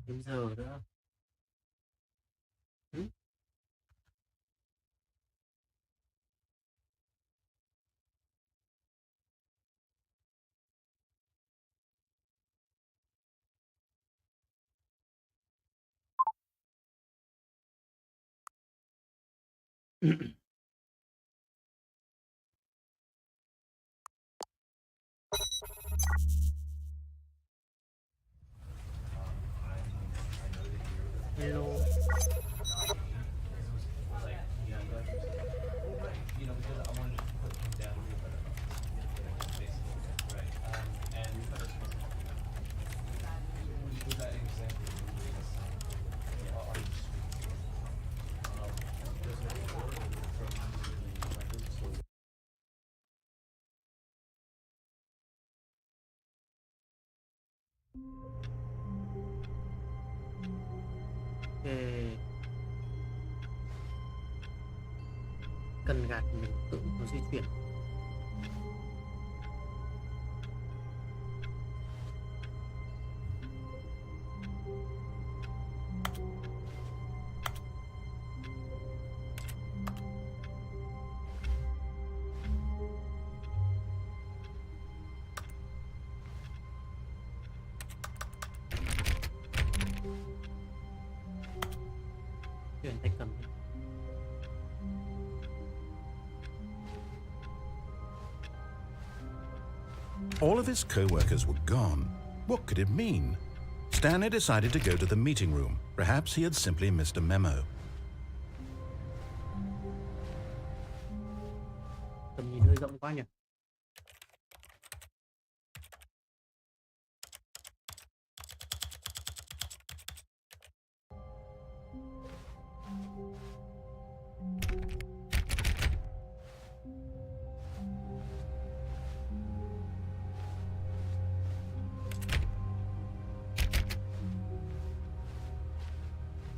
thêm giờ nữa. Ừ? Hello. Ok. Cần gạt mình tự nó di chuyển. Chuyển tay cầm. All of his co-workers were gone. What could it mean? Stanley decided to go to the meeting room. Perhaps he had simply missed a memo. Tầm nhìn hơi rộng quá nhỉ.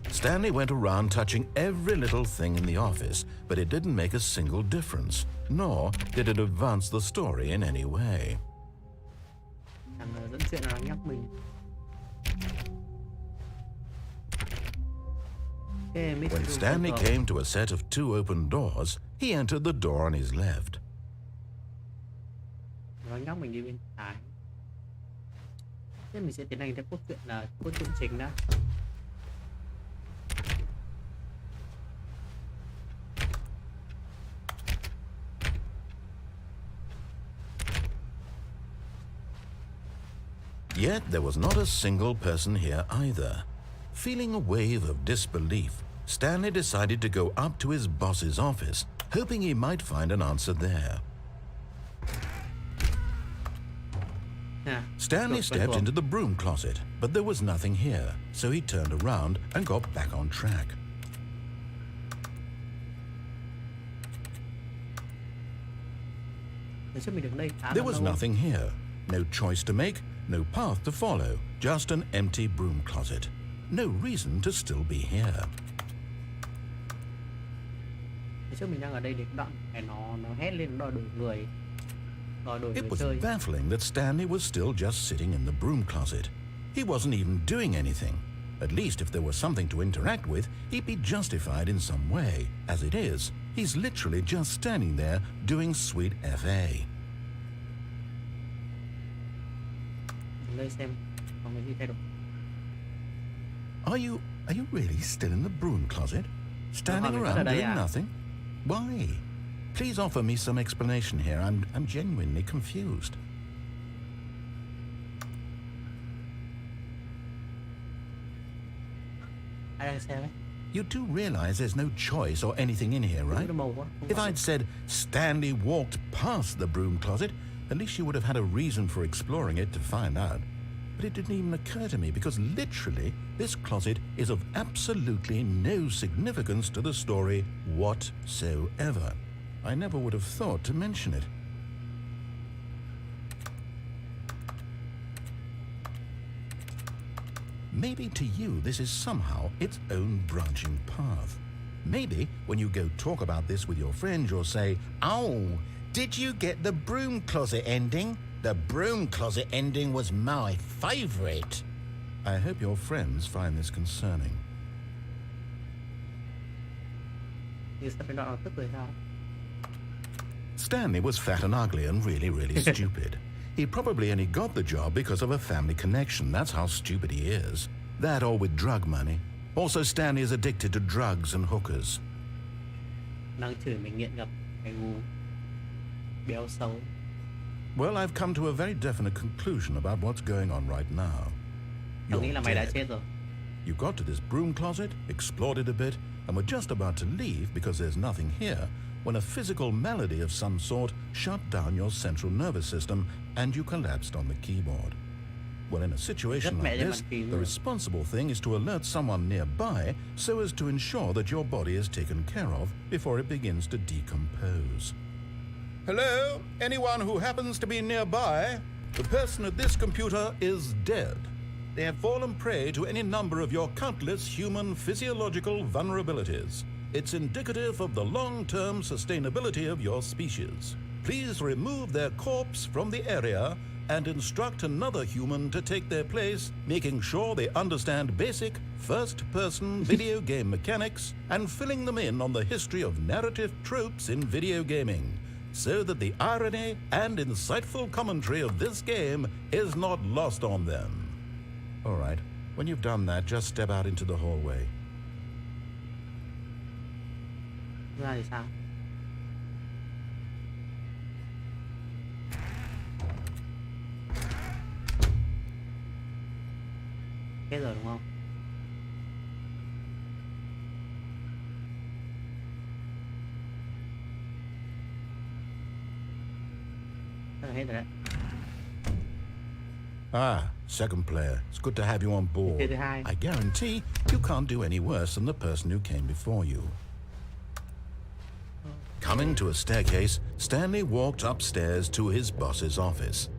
Stanley went around touching every little thing in the office, but it didn't make a single difference, nor did it advance the story in any way. Thằng dẫn chuyện nó đang nhắc mình. Okay, When Stanley came to a set of two open doors, he entered the door on his left. Nó nhắc mình đi bên trái. Thế mình sẽ tiến hành theo cốt truyện là cốt truyện chính đã. Yet there was not a single person here either. Feeling a wave of disbelief, Stanley decided to go up to his boss's office, hoping he might find an answer there. Stanley stepped into the broom closet, but there was nothing here, so he turned around and got back on track. There was nothing here, no choice to make, no path to follow, just an empty broom closet. No reason to still be here. It was baffling that Stanley was still just sitting in the broom closet. He wasn't even doing anything. At least if there was something to interact with, he'd be justified in some way. As it is, he's literally just standing there doing sweet FA. Are you really still in the broom closet? Standing around doing nothing? Why? Please offer me some explanation here. I'm genuinely confused. You do realize there's no choice or anything in here, right? If I'd said Stanley walked past the broom closet, at least you would have had a reason for exploring it to find out. But it didn't even occur to me because literally this closet is of absolutely no significance to the story whatsoever. I never would have thought to mention it. Maybe to you this is somehow its own branching path. Maybe when you go talk about this with your friends you'll say, "Oh, did you get the broom closet ending? The broom closet ending was my favourite." I hope your friends find this concerning. Stanley was fat and ugly and really stupid. He probably only got the job because of a family connection. That's how stupid he is. That or with drug money. Also, Stanley is addicted to drugs and hookers. Well, I've come to a very definite conclusion about what's going on right now. You're dead. You got to this broom closet, explored it a bit, and were just about to leave because there's nothing here when a physical malady of some sort shut down your central nervous system and you collapsed on the keyboard. Well, in a situation like this, the responsible thing is to alert someone nearby so as to ensure that your body is taken care of before it begins to decompose. Hello? Anyone who happens to be nearby? The person at this computer is dead. They have fallen prey to any number of your countless human physiological vulnerabilities. It's indicative of the long-term sustainability of your species. Please remove their corpse from the area and instruct another human to take their place, making sure they understand basic first-person video game mechanics and filling them in on the history of narrative tropes in video gaming, so that the irony and insightful commentary of this game is not lost on them. All right, when you've done that, just step out into the hallway. Ra thì sao? Hết rồi đúng không? Chắc là hết rồi đấy. Ah, second player. It's good to have you on board. I guarantee you can't do any worse than the person who came before you. Coming to a staircase, Stanley walked upstairs to his boss's office.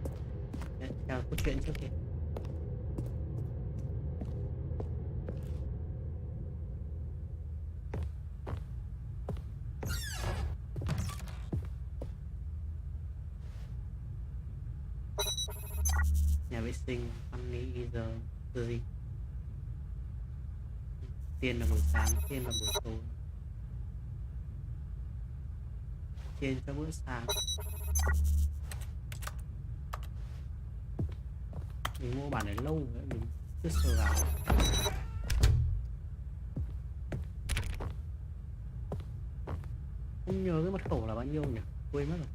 Nhà vệ sinh, ăn nghĩ giờ gì? Tiên là buổi sáng, tiên là buổi tối. Tiên cho bữa sáng. Mình mua bản này lâu rồi, mình chưa sờ vào. Không nhớ cái mật khẩu là bao nhiêu nhỉ? Quên mất rồi.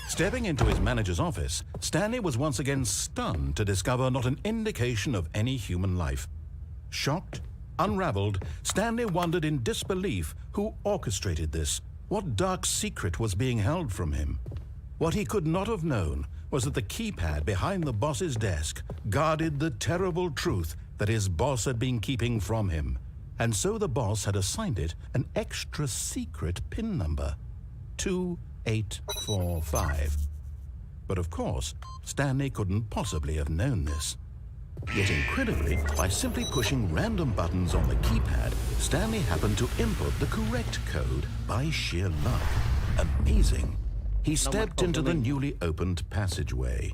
Stepping into his manager's office, Stanley was once again stunned to discover not an indication of any human life. Shocked, unraveled, Stanley wondered in disbelief who orchestrated this, what dark secret was being held from him. What he could not have known was that the keypad behind the boss's desk guarded the terrible truth that his boss had been keeping from him, and so the boss had assigned it an extra secret PIN number, 2845. But of course, Stanley couldn't possibly have known this. Yet incredibly, by simply pushing random buttons on the keypad, Stanley happened to input the correct code by sheer luck. Amazing. He stepped into the newly opened passageway.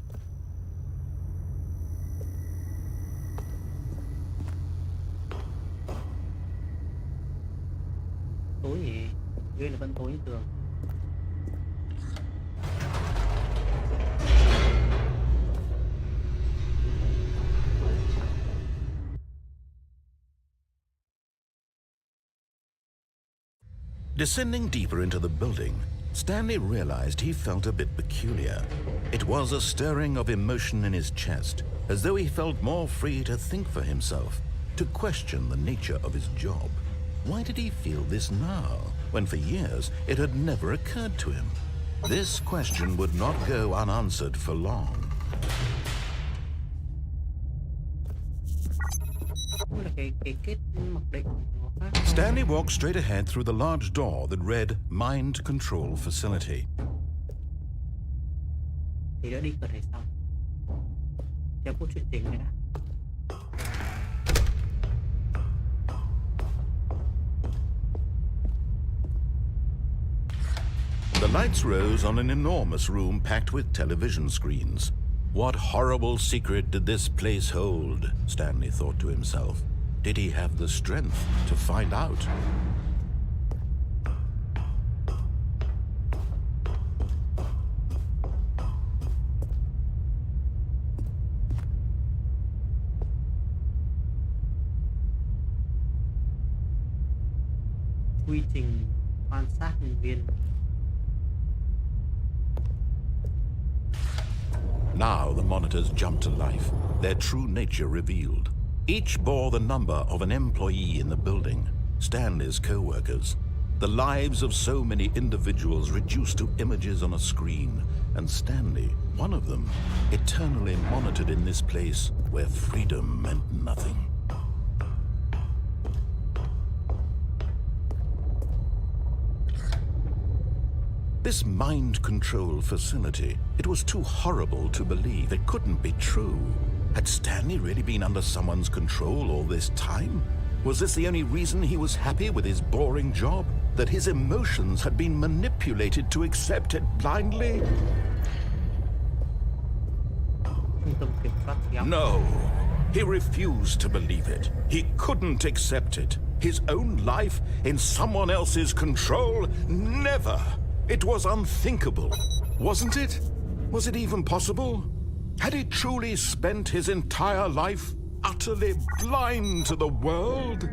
Tối nhỉ? Ghê là vẫn tối như thường. Descending deeper into the building, Stanley realized he felt a bit peculiar. It was a stirring of emotion in his chest, as though he felt more free to think for himself, to question the nature of his job. Why did he feel this now, when for years it had never occurred to him? This question would not go unanswered for long. Stanley walked straight ahead through the large door that read Mind Control Facility. Thì đã đi cửa này xong. Theo cốt truyện chính này đã. The lights rose on an enormous room packed with television screens. What horrible secret did this place hold? Stanley thought to himself. Did he have the strength to find out? Quy trình quan sát nhân viên. Now the monitors jumped to life, their true nature revealed. Each bore the number of an employee in the building, Stanley's co-workers. The lives of so many individuals reduced to images on a screen, and Stanley, one of them, eternally monitored in this place where freedom meant nothing. This mind control facility, it was too horrible to believe. It couldn't be true. Had Stanley really been under someone's control all this time? Was this the only reason he was happy with his boring job? That his emotions had been manipulated to accept it blindly? No, he refused to believe it. He couldn't accept it. His own life in someone else's control? Never! It was unthinkable, wasn't it? Was it even possible? Had he truly spent his entire life utterly blind to the world?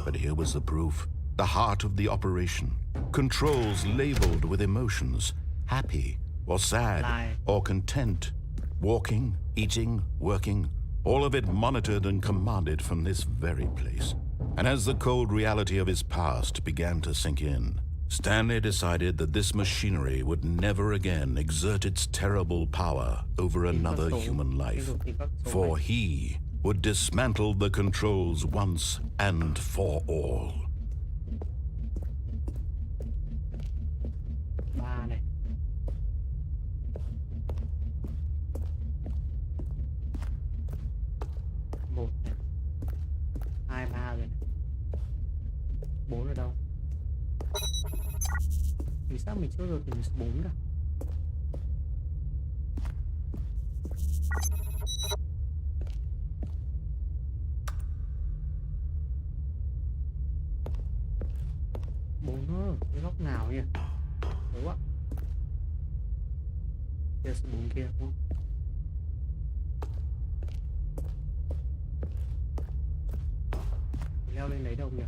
But here was the proof, the heart of the operation. Controls labeled with emotions, happy or sad or content. Walking, eating, working, all of it monitored and commanded from this very place. And as the cold reality of his past began to sink in, Stanley decided that this machinery would never again exert its terrible power over another human life, for he would dismantle the controls once and for all. Bốn ở đâu? Vì sao mình chưa được tìm số 4 cả? Bốn nữa, cái góc nào nhỉ? Đúng ạ. Kia số 4 kia đúng không? Leo lên đấy đâu nhỉ?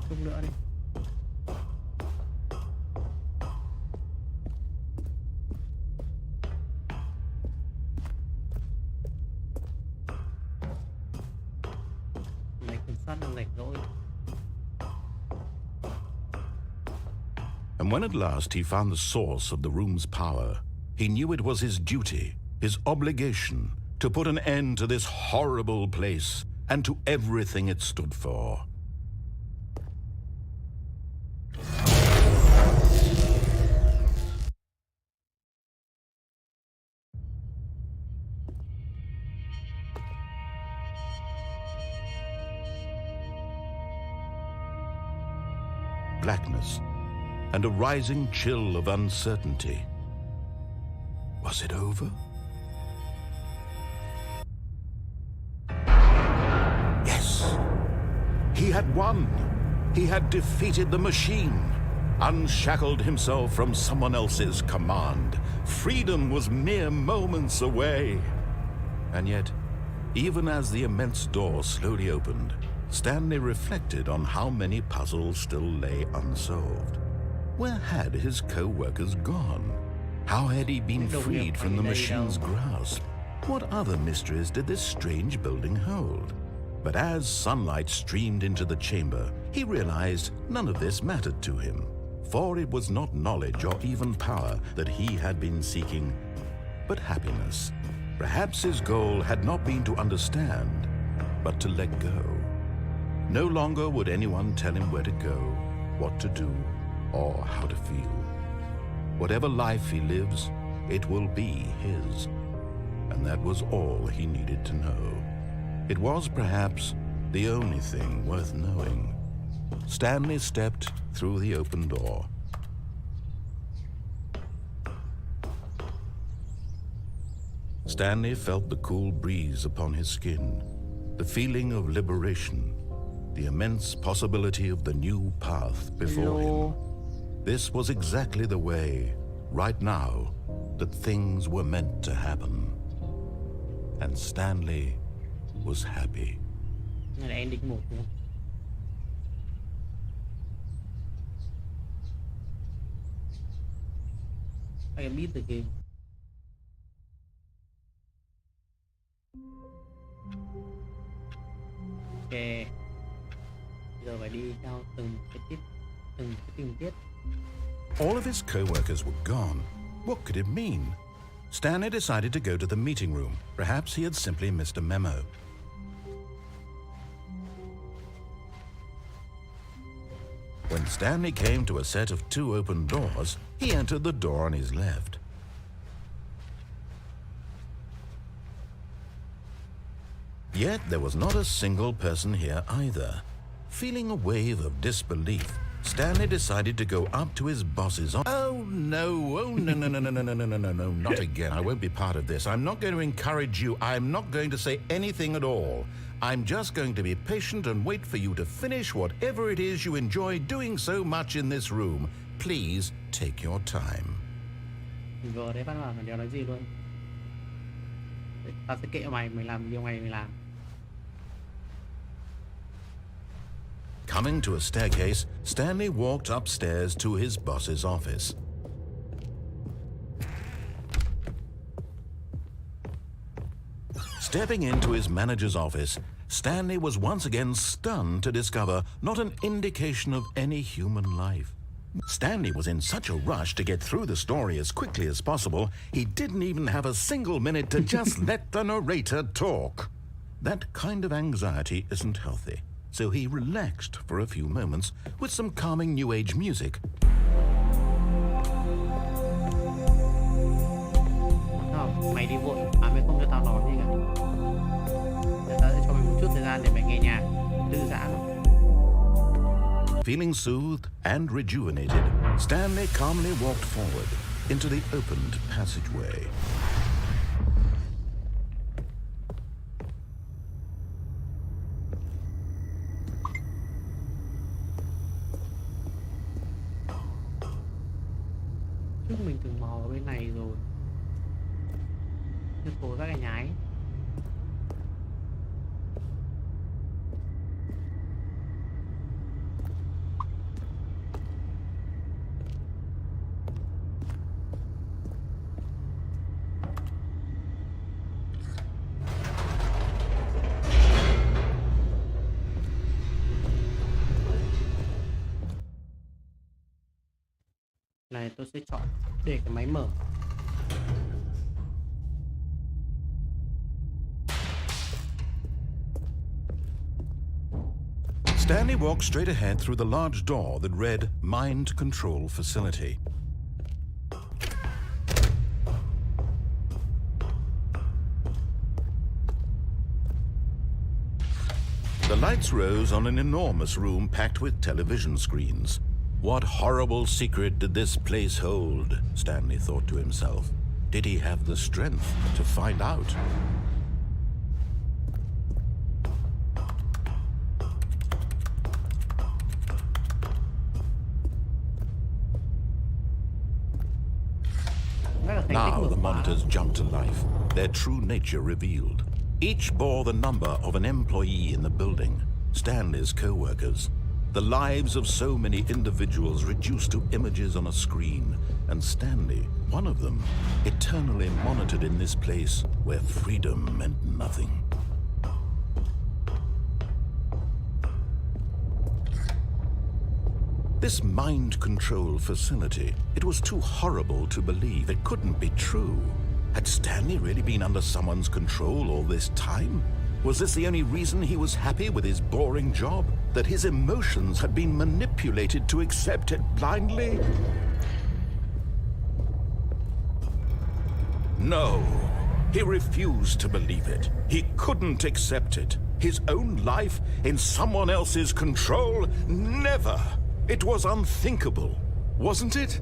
Chút nữa đi. Máy kiểm soát đang lệch rồi. And when at last he found the source of the room's power, he knew it was his duty, his obligation, to put an end to this horrible place and to everything it stood for. Blackness and a rising chill of uncertainty. Was it over? Yes, he had won. He had defeated the machine, unshackled himself from someone else's command. Freedom was mere moments away. And yet, even as the immense door slowly opened, Stanley reflected on how many puzzles still lay unsolved. Where had his co-workers gone? How had he been freed from the machine's grasp? What other mysteries did this strange building hold? But as sunlight streamed into the chamber, he realized none of this mattered to him, for it was not knowledge or even power that he had been seeking, but happiness. Perhaps his goal had not been to understand, but to let go. No longer would anyone tell him where to go, what to do, or how to feel. Whatever life he lives, it will be his. And that was all he needed to know. It was perhaps the only thing worth knowing. Stanley stepped through the open door. Stanley felt the cool breeze upon his skin, the feeling of liberation, the immense possibility of the new path before him. This was exactly the way, right now, that things were meant to happen. And Stanley was happy. Này là ending 1 đúng không? I can beat the game. Ok. Giờ phải đi theo từng cái tình tiết. All of his co-workers were gone. What could it mean? Stanley decided to go to the meeting room. Perhaps he had simply missed a memo. When Stanley came to a set of 2 open doors, he entered the door on his left. Yet there was not a single person here either. Feeling a wave of disbelief, Stanley decided to go up to his boss's office. Oh no, no, not again. I won't be part of this. I'm not going to encourage you. I'm not going to say anything at all. I'm just going to be patient and wait for you to finish whatever it is you enjoy doing so much in this room. Please take your time. Vừa đấy phát bảo là đéo nói gì luôn. Tao sẽ kệ mày làm điều mày làm. Coming to a staircase, Stanley walked upstairs to his boss's office. Stepping into his manager's office, Stanley was once again stunned to discover not an indication of any human life. Stanley was in such a rush to get through the story as quickly as possible, he didn't even have a single minute to just let the narrator talk. That kind of anxiety isn't healthy, so he relaxed for a few moments with some calming New Age music. Mày đi vội, mày không cho tao nói gì cả. Để tao sẽ cho mày một chút thời gian để mày nghe nhạc, thư giãn. Feeling soothed and rejuvenated, Stanley calmly walked forward into the opened passageway. Trước mình từng mò ở bên này rồi. Như phố các cái nhái. Này tôi sẽ chọn để cái máy mở. Stanley walked straight ahead through the large door that read Mind Control Facility. The lights rose on an enormous room packed with television screens. What horrible secret did this place hold? Stanley thought to himself. Did he have the strength to find out? Now the monitors jumped to life, their true nature revealed. Each bore the number of an employee in the building, Stanley's co-workers. The lives of so many individuals reduced to images on a screen, and Stanley, one of them, eternally monitored in this place where freedom meant nothing. This mind control facility, it was too horrible to believe. It couldn't be true. Had Stanley really been under someone's control all this time? Was this the only reason he was happy with his boring job? That his emotions had been manipulated to accept it blindly? No, he refused to believe it. He couldn't accept it. His own life in someone else's control? Never! It was unthinkable, wasn't it?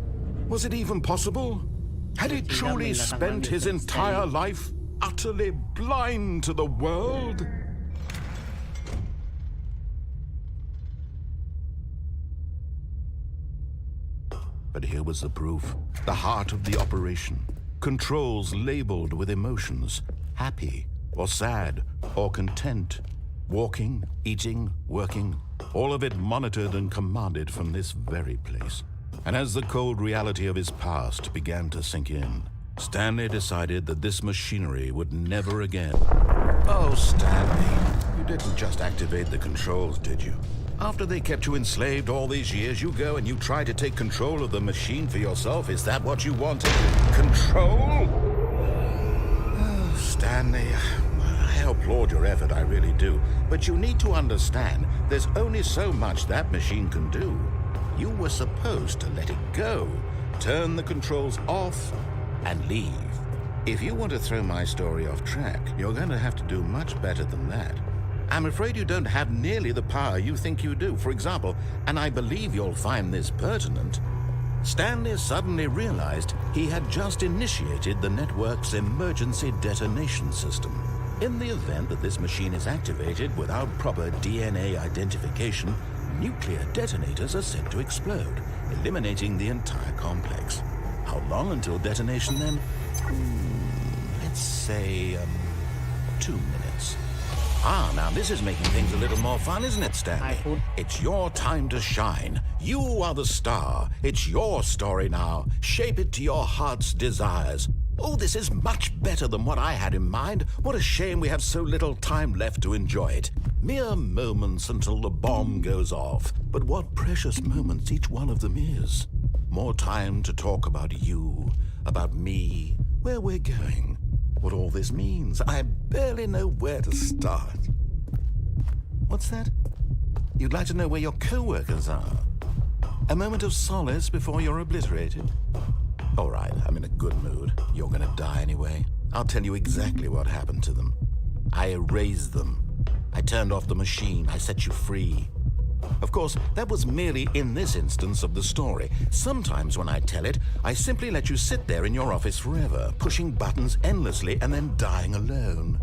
Was it even possible? Had he truly spent his entire life utterly blind to the world? But here was the proof. The heart of the operation. Controls labeled with emotions. Happy, or sad, or content. Walking, eating, working. All of it monitored and commanded from this very place. And as the cold reality of his past began to sink in, Stanley decided that this machinery would never again... Oh, Stanley, you didn't just activate the controls, did you? After they kept you enslaved all these years, you go and you try to take control of the machine for yourself? Is that what you wanted? Control? Oh, Stanley, I applaud your effort, I really do. But you need to understand, there's only so much that machine can do. You were supposed to let it go, turn the controls off, and leave. If you want to throw my story off track, you're going to have to do much better than that. I'm afraid you don't have nearly the power you think you do. For example, and I believe you'll find this pertinent, Stanley suddenly realized he had just initiated the network's emergency detonation system. In the event that this machine is activated without proper DNA identification, nuclear detonators are set to explode, eliminating the entire complex. How long until detonation then? Let's say, 2 minutes. Now this is making things a little more fun, isn't it, Stanley? It's your time to shine. You are the star. It's your story now. Shape it to your heart's desires. Oh, this is much better than what I had in mind. What a shame we have so little time left to enjoy it. Mere moments until the bomb goes off. But what precious moments each one of them is. More time to talk about you, about me, where we're going, what all this means. I barely know where to start. What's that? You'd like to know where your co-workers are? A moment of solace before you're obliterated? All right, I'm in a good mood. You're gonna die anyway. I'll tell you exactly what happened to them. I erased them. I turned off the machine. I set you free. Of course, that was merely in this instance of the story. Sometimes when I tell it, I simply let you sit there in your office forever, pushing buttons endlessly and then dying alone.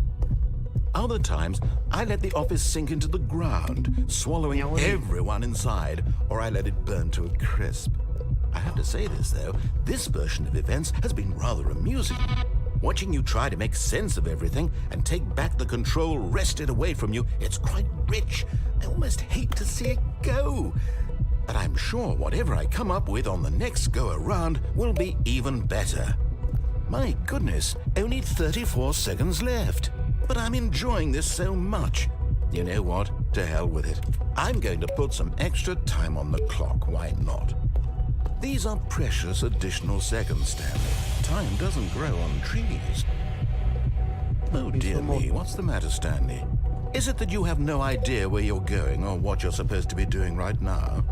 Other times, I let the office sink into the ground, swallowing everyone inside, or I let it burn to a crisp. I have to say this, though, this version of events has been rather amusing. Watching you try to make sense of everything and take back the control wrested away from you, it's quite rich. I almost hate to see it go. But I'm sure whatever I come up with on the next go-around will be even better. My goodness, only 34 seconds left. But I'm enjoying this so much. You know what? To hell with it. I'm going to put some extra time on the clock, why not? These are precious additional seconds, Stanley. Time doesn't grow on trees. Oh dear me, what's the matter, Stanley? Is it that you have no idea where you're going or what you're supposed to be doing right now?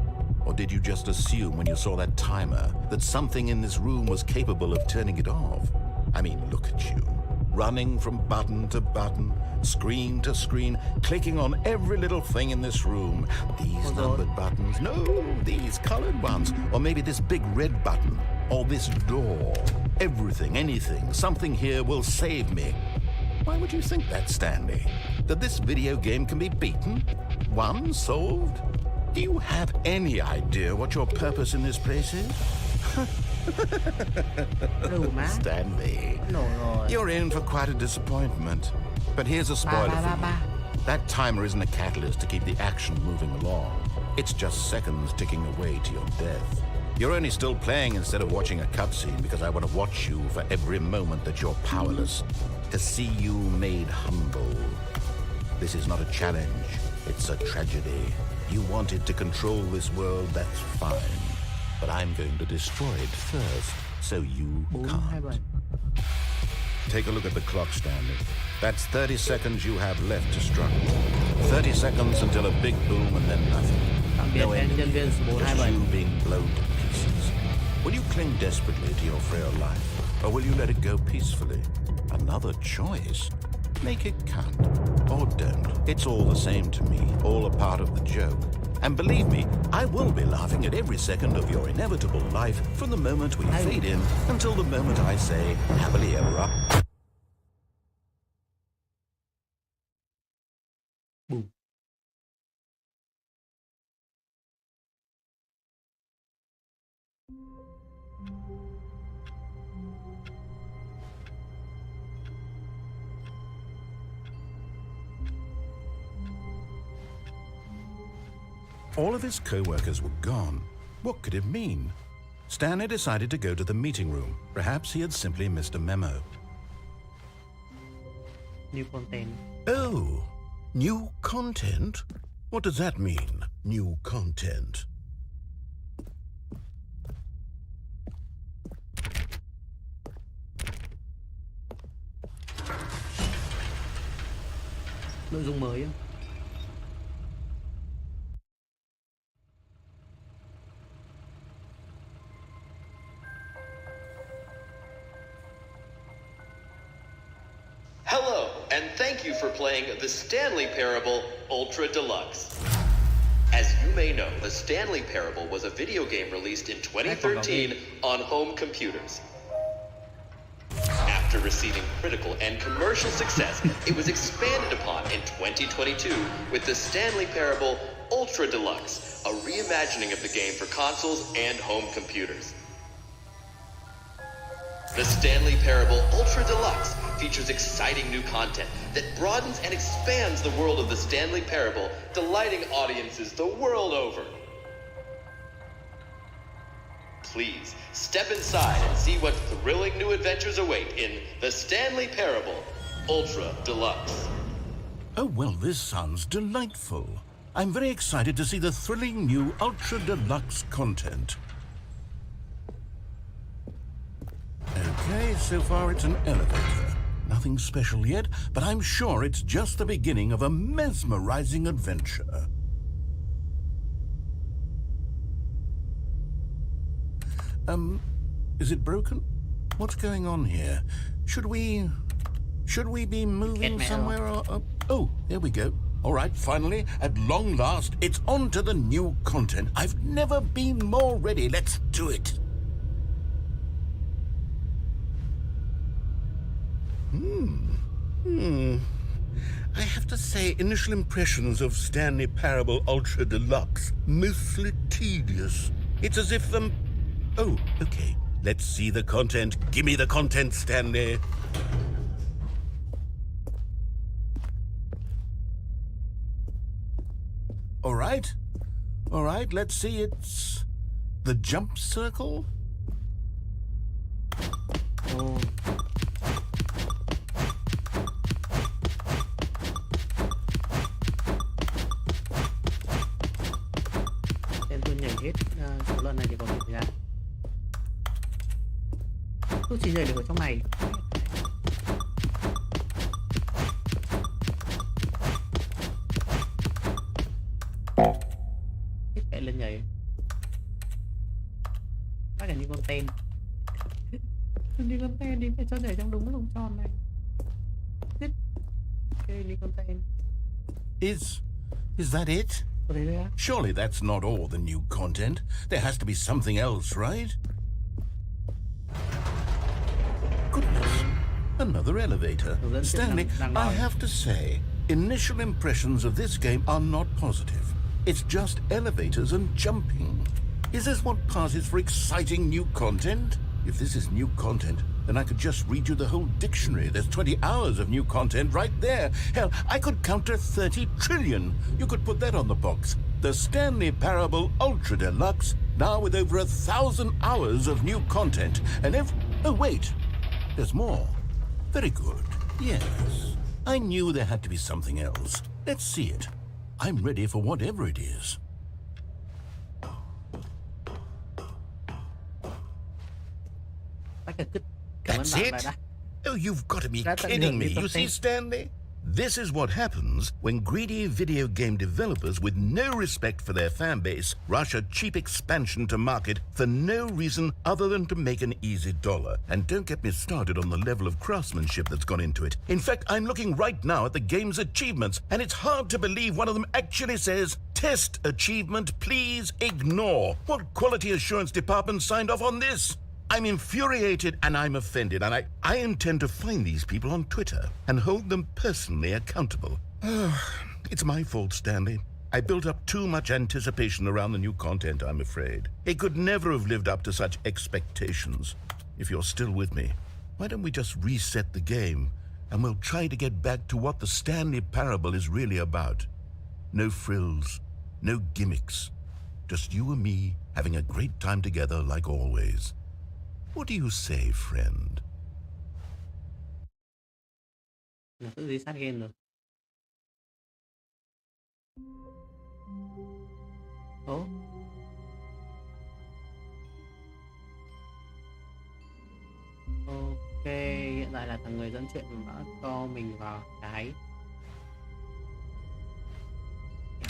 Or did you just assume when you saw that timer that something in this room was capable of turning it off? I mean, look at you. Running from button to button, screen to screen, clicking on every little thing in this room. These numbered buttons, no, these colored ones. Or maybe this big red button, or this door. Everything, anything, something here will save me. Why would you think that, Stanley? That this video game can be beaten? Won? Solved? Do you have any idea what your purpose in this place is? Stanley, you're in for quite a disappointment. But here's a spoiler for you. That timer isn't a catalyst to keep the action moving along. It's just seconds ticking away to your death. You're only still playing instead of watching a cutscene because I want to watch you for every moment that you're powerless. To see you made humble. This is not a challenge. It's a tragedy. You wanted to control this world, that's fine. But I'm going to destroy it first, so you can't. Take a look at the clock, Stanley. That's 30 seconds you have left to struggle. 30 seconds until a big boom and then nothing. Tạm biệt No em nhân ending, viên số just 427. you being blown to pieces. Will you cling desperately to your frail life, or will you let it go peacefully? Another choice. Make it count. Or don't. It's all the same to me, all a part of the joke. And believe me, I will be laughing at every second of your inevitable life from the moment we fade in until the moment I say, happily ever after. Boom. All of his co-workers were gone. What could it mean? Stanley decided to go to the meeting room. Perhaps he had simply missed a memo. New content. Oh, new content? What does that mean, new content? Nội dung mới á. Hello, and thank you for playing the Stanley Parable Ultra Deluxe. As you may know, the Stanley Parable was a video game released in 2013 on home computers. After receiving critical and commercial success, it was expanded upon in 2022 with the Stanley Parable Ultra Deluxe, a reimagining of the game for consoles and home computers. The Stanley Parable Ultra Deluxe features exciting new content that broadens and expands the world of the Stanley Parable, delighting audiences the world over. Please step inside and see what thrilling new adventures await in the Stanley Parable Ultra Deluxe. Oh, well, this sounds delightful. I'm very excited to see the thrilling new Ultra Deluxe content. Okay, so far it's an elevator. Nothing special yet, but I'm sure it's just the beginning of a mesmerizing adventure. Is it broken? What's going on here? Should we be moving somewhere or oh, there we go. All right, finally, at long last, it's on to the new content. I've never been more ready. Let's do it. I have to say, initial impressions of Stanley Parable Ultra Deluxe, mostly tedious. It's as if oh, okay. Let's see the content. Give me the content, Stanley. All right, let's see. It's the jump circle. Oh. Em tôi nhảy hết số lần này thì còn gì xảy ra? Tôi chỉ nhảy được ở trong này. Tiếp kệ lên nhảy. Bác là như con tên. Như con tên đi phải cho nhảy trong đúng cái vòng tròn này. Tiếp. Ok, như con tên. Is that it? Surely that's not all the new content. There has to be something else, right? Goodness, another elevator. Stanley, I have to say, initial impressions of this game are not positive. It's just elevators and jumping. Is this what passes for exciting new content? If this is new content, then I could just read you the whole dictionary. There's 20 hours of new content right there. Hell, I could count to 30 trillion. You could put that on the box. The Stanley Parable Ultra Deluxe, now with over 1,000 hours of new content. And oh, wait. There's more. Very good. Yes. I knew there had to be something else. Let's see it. I'm ready for whatever it is. That's it? Oh, you've got to be Đã tận kidding hưởng me. những You see, content. Stanley? This is what happens when greedy video game developers with no respect for their fan base rush a cheap expansion to market for no reason other than to make an easy dollar. And don't get me started on the level of craftsmanship that's gone into it. In fact, I'm looking right now at the game's achievements, and it's hard to believe one of them actually says, "Test achievement, please ignore." What quality assurance department signed off on this? I'm infuriated and I'm offended, and I intend to find these people on Twitter and hold them personally accountable. It's my fault, Stanley. I built up too much anticipation around the new content, I'm afraid. It could never have lived up to such expectations. If you're still with me, why don't we just reset the game and we'll try to get back to what the Stanley Parable is really about. No frills, no gimmicks. Just you and me having a great time together like always. What do you say, friend? Nó tự reset game rồi. Ố. Ok, hiện tại là thằng người dẫn chuyện đã cho mình vào cái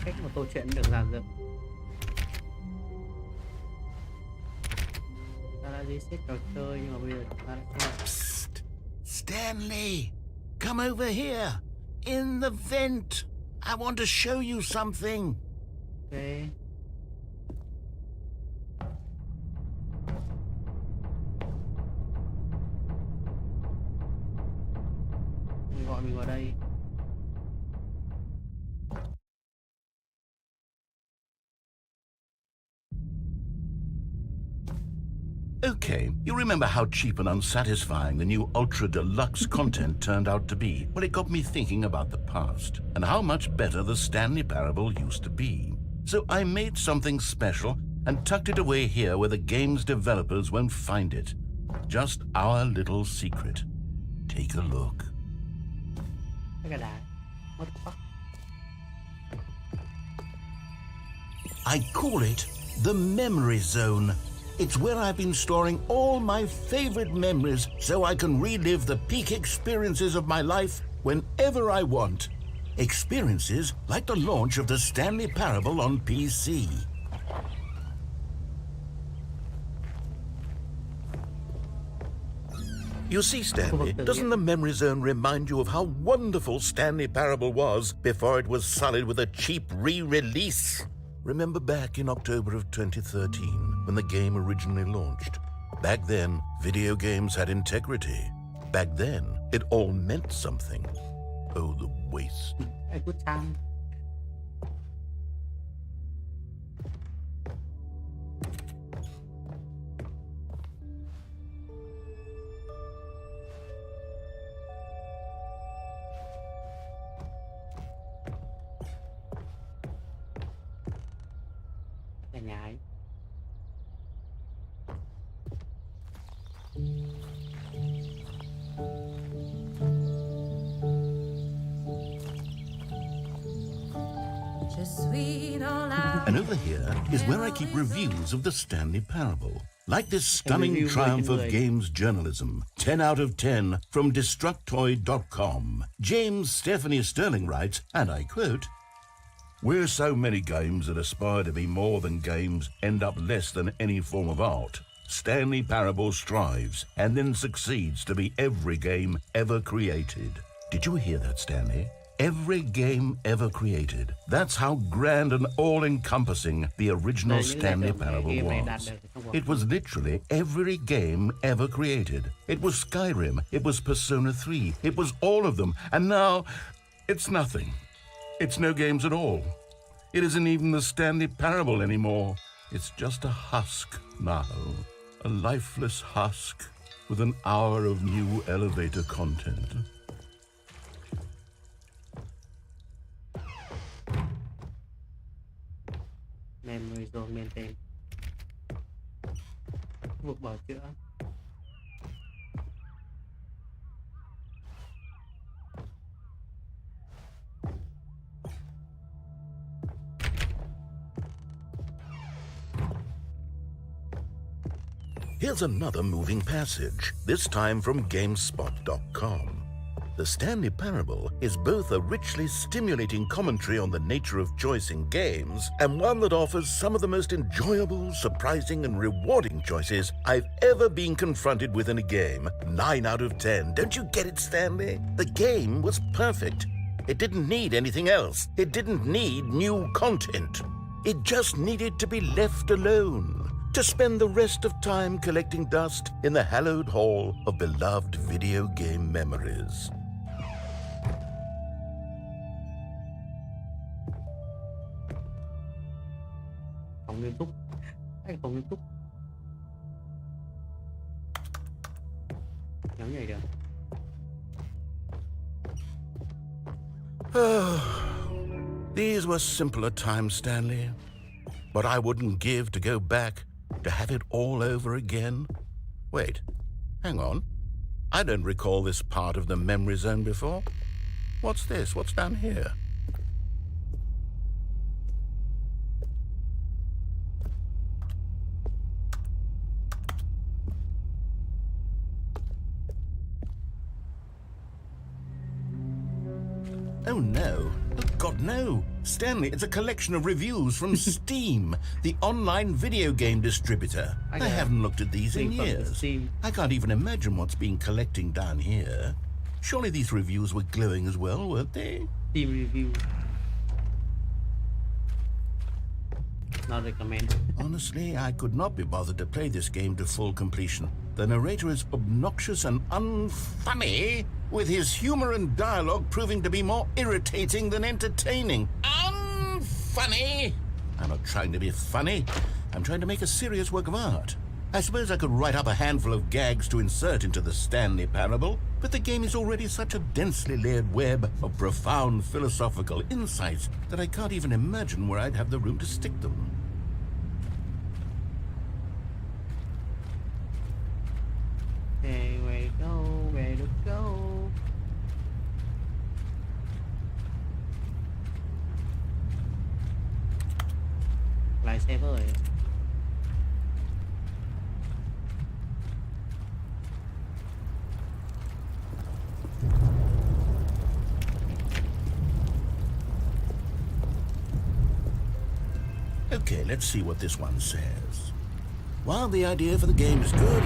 cách mà câu chuyện được dàn dựng. Ta đã reset trò chơi nhưng mà bây giờ chúng ta đã chơi. Psst! Stanley! Come over here! In the vent! I want to show you something! Ok. Mình gọi mình vào đây. Okay, you remember how cheap and unsatisfying the new Ultra Deluxe content turned out to be? Well, it got me thinking about the past and how much better the Stanley Parable used to be. So I made something special and tucked it away here where the game's developers won't find it. Just our little secret. Take a look. Cái đá. What the fuck? I call it the Memory Zone. It's where I've been storing all my favorite memories so I can relive the peak experiences of my life whenever I want. Experiences like the launch of the Stanley Parable on PC. You see, Stanley, doesn't the Memory Zone remind you of how wonderful Stanley Parable was before it was sullied with a cheap re-release? Remember back in October of 2013, when the game originally launched? Back then, video games had integrity. Back then, it all meant something. Oh, the waste. A good time. Là nhà ấy. And over here is where I keep reviews of the Stanley Parable. Like this stunning review triumph of rating. games journalism. 10 out of 10 from Destructoid.com. James Stephanie Sterling writes, and I quote, "Where so many games that aspire to be more than games end up less than any form of art, Stanley Parable strives and then succeeds to be every game ever created." Did you hear that, Stanley? Every game ever created. That's how grand and all-encompassing the original Stanley Parable was. It was literally every game ever created. It was Skyrim, it was Persona 3, it was all of them, and now it's nothing. It's no games at all. It isn't even the Stanley Parable anymore. It's just a husk now. A lifeless husk with an hour of new elevator content. Memory Zone maintain. Vực bảo chữa. Here's another moving passage, this time from GameSpot.com. The Stanley Parable is both a richly stimulating commentary on the nature of choice in games and one that offers some of the most enjoyable, surprising, and rewarding choices I've ever been confronted with in a game. 9 out of 10. Don't you get it, Stanley? The game was perfect. It didn't need anything else. It didn't need new content. It just needed to be left alone, to spend the rest of time collecting dust in the hallowed hall of beloved video game memories. Không nghiêm túc. Anh không nghiêm túc. Nhắm vậy được. These were simpler times, Stanley. But I wouldn't give to go back, to have it all over again. Wait, hang on. I don't recall this part of the memory zone before. What's this? What's down here? Oh no. Oh God, no. Stanley, it's a collection of reviews from Steam, the online video game distributor. I haven't looked at these in years. I can't even imagine what's been collecting down here. Surely these reviews were glowing as well, weren't they? Steam review. Not recommend. Honestly, I could not be bothered to play this game to full completion. The narrator is obnoxious and unfunny, with his humor and dialogue proving to be more irritating than entertaining. Unfunny! I'm not trying to be funny. I'm trying to make a serious work of art. I suppose I could write up a handful of gags to insert into the Stanley Parable, but the game is already such a densely layered web of profound philosophical insights that I can't even imagine where I'd have the room to stick them. Hey, where to go? Where to go? Lái xe với. Okay, let's see what this one says. While the idea for the game is good,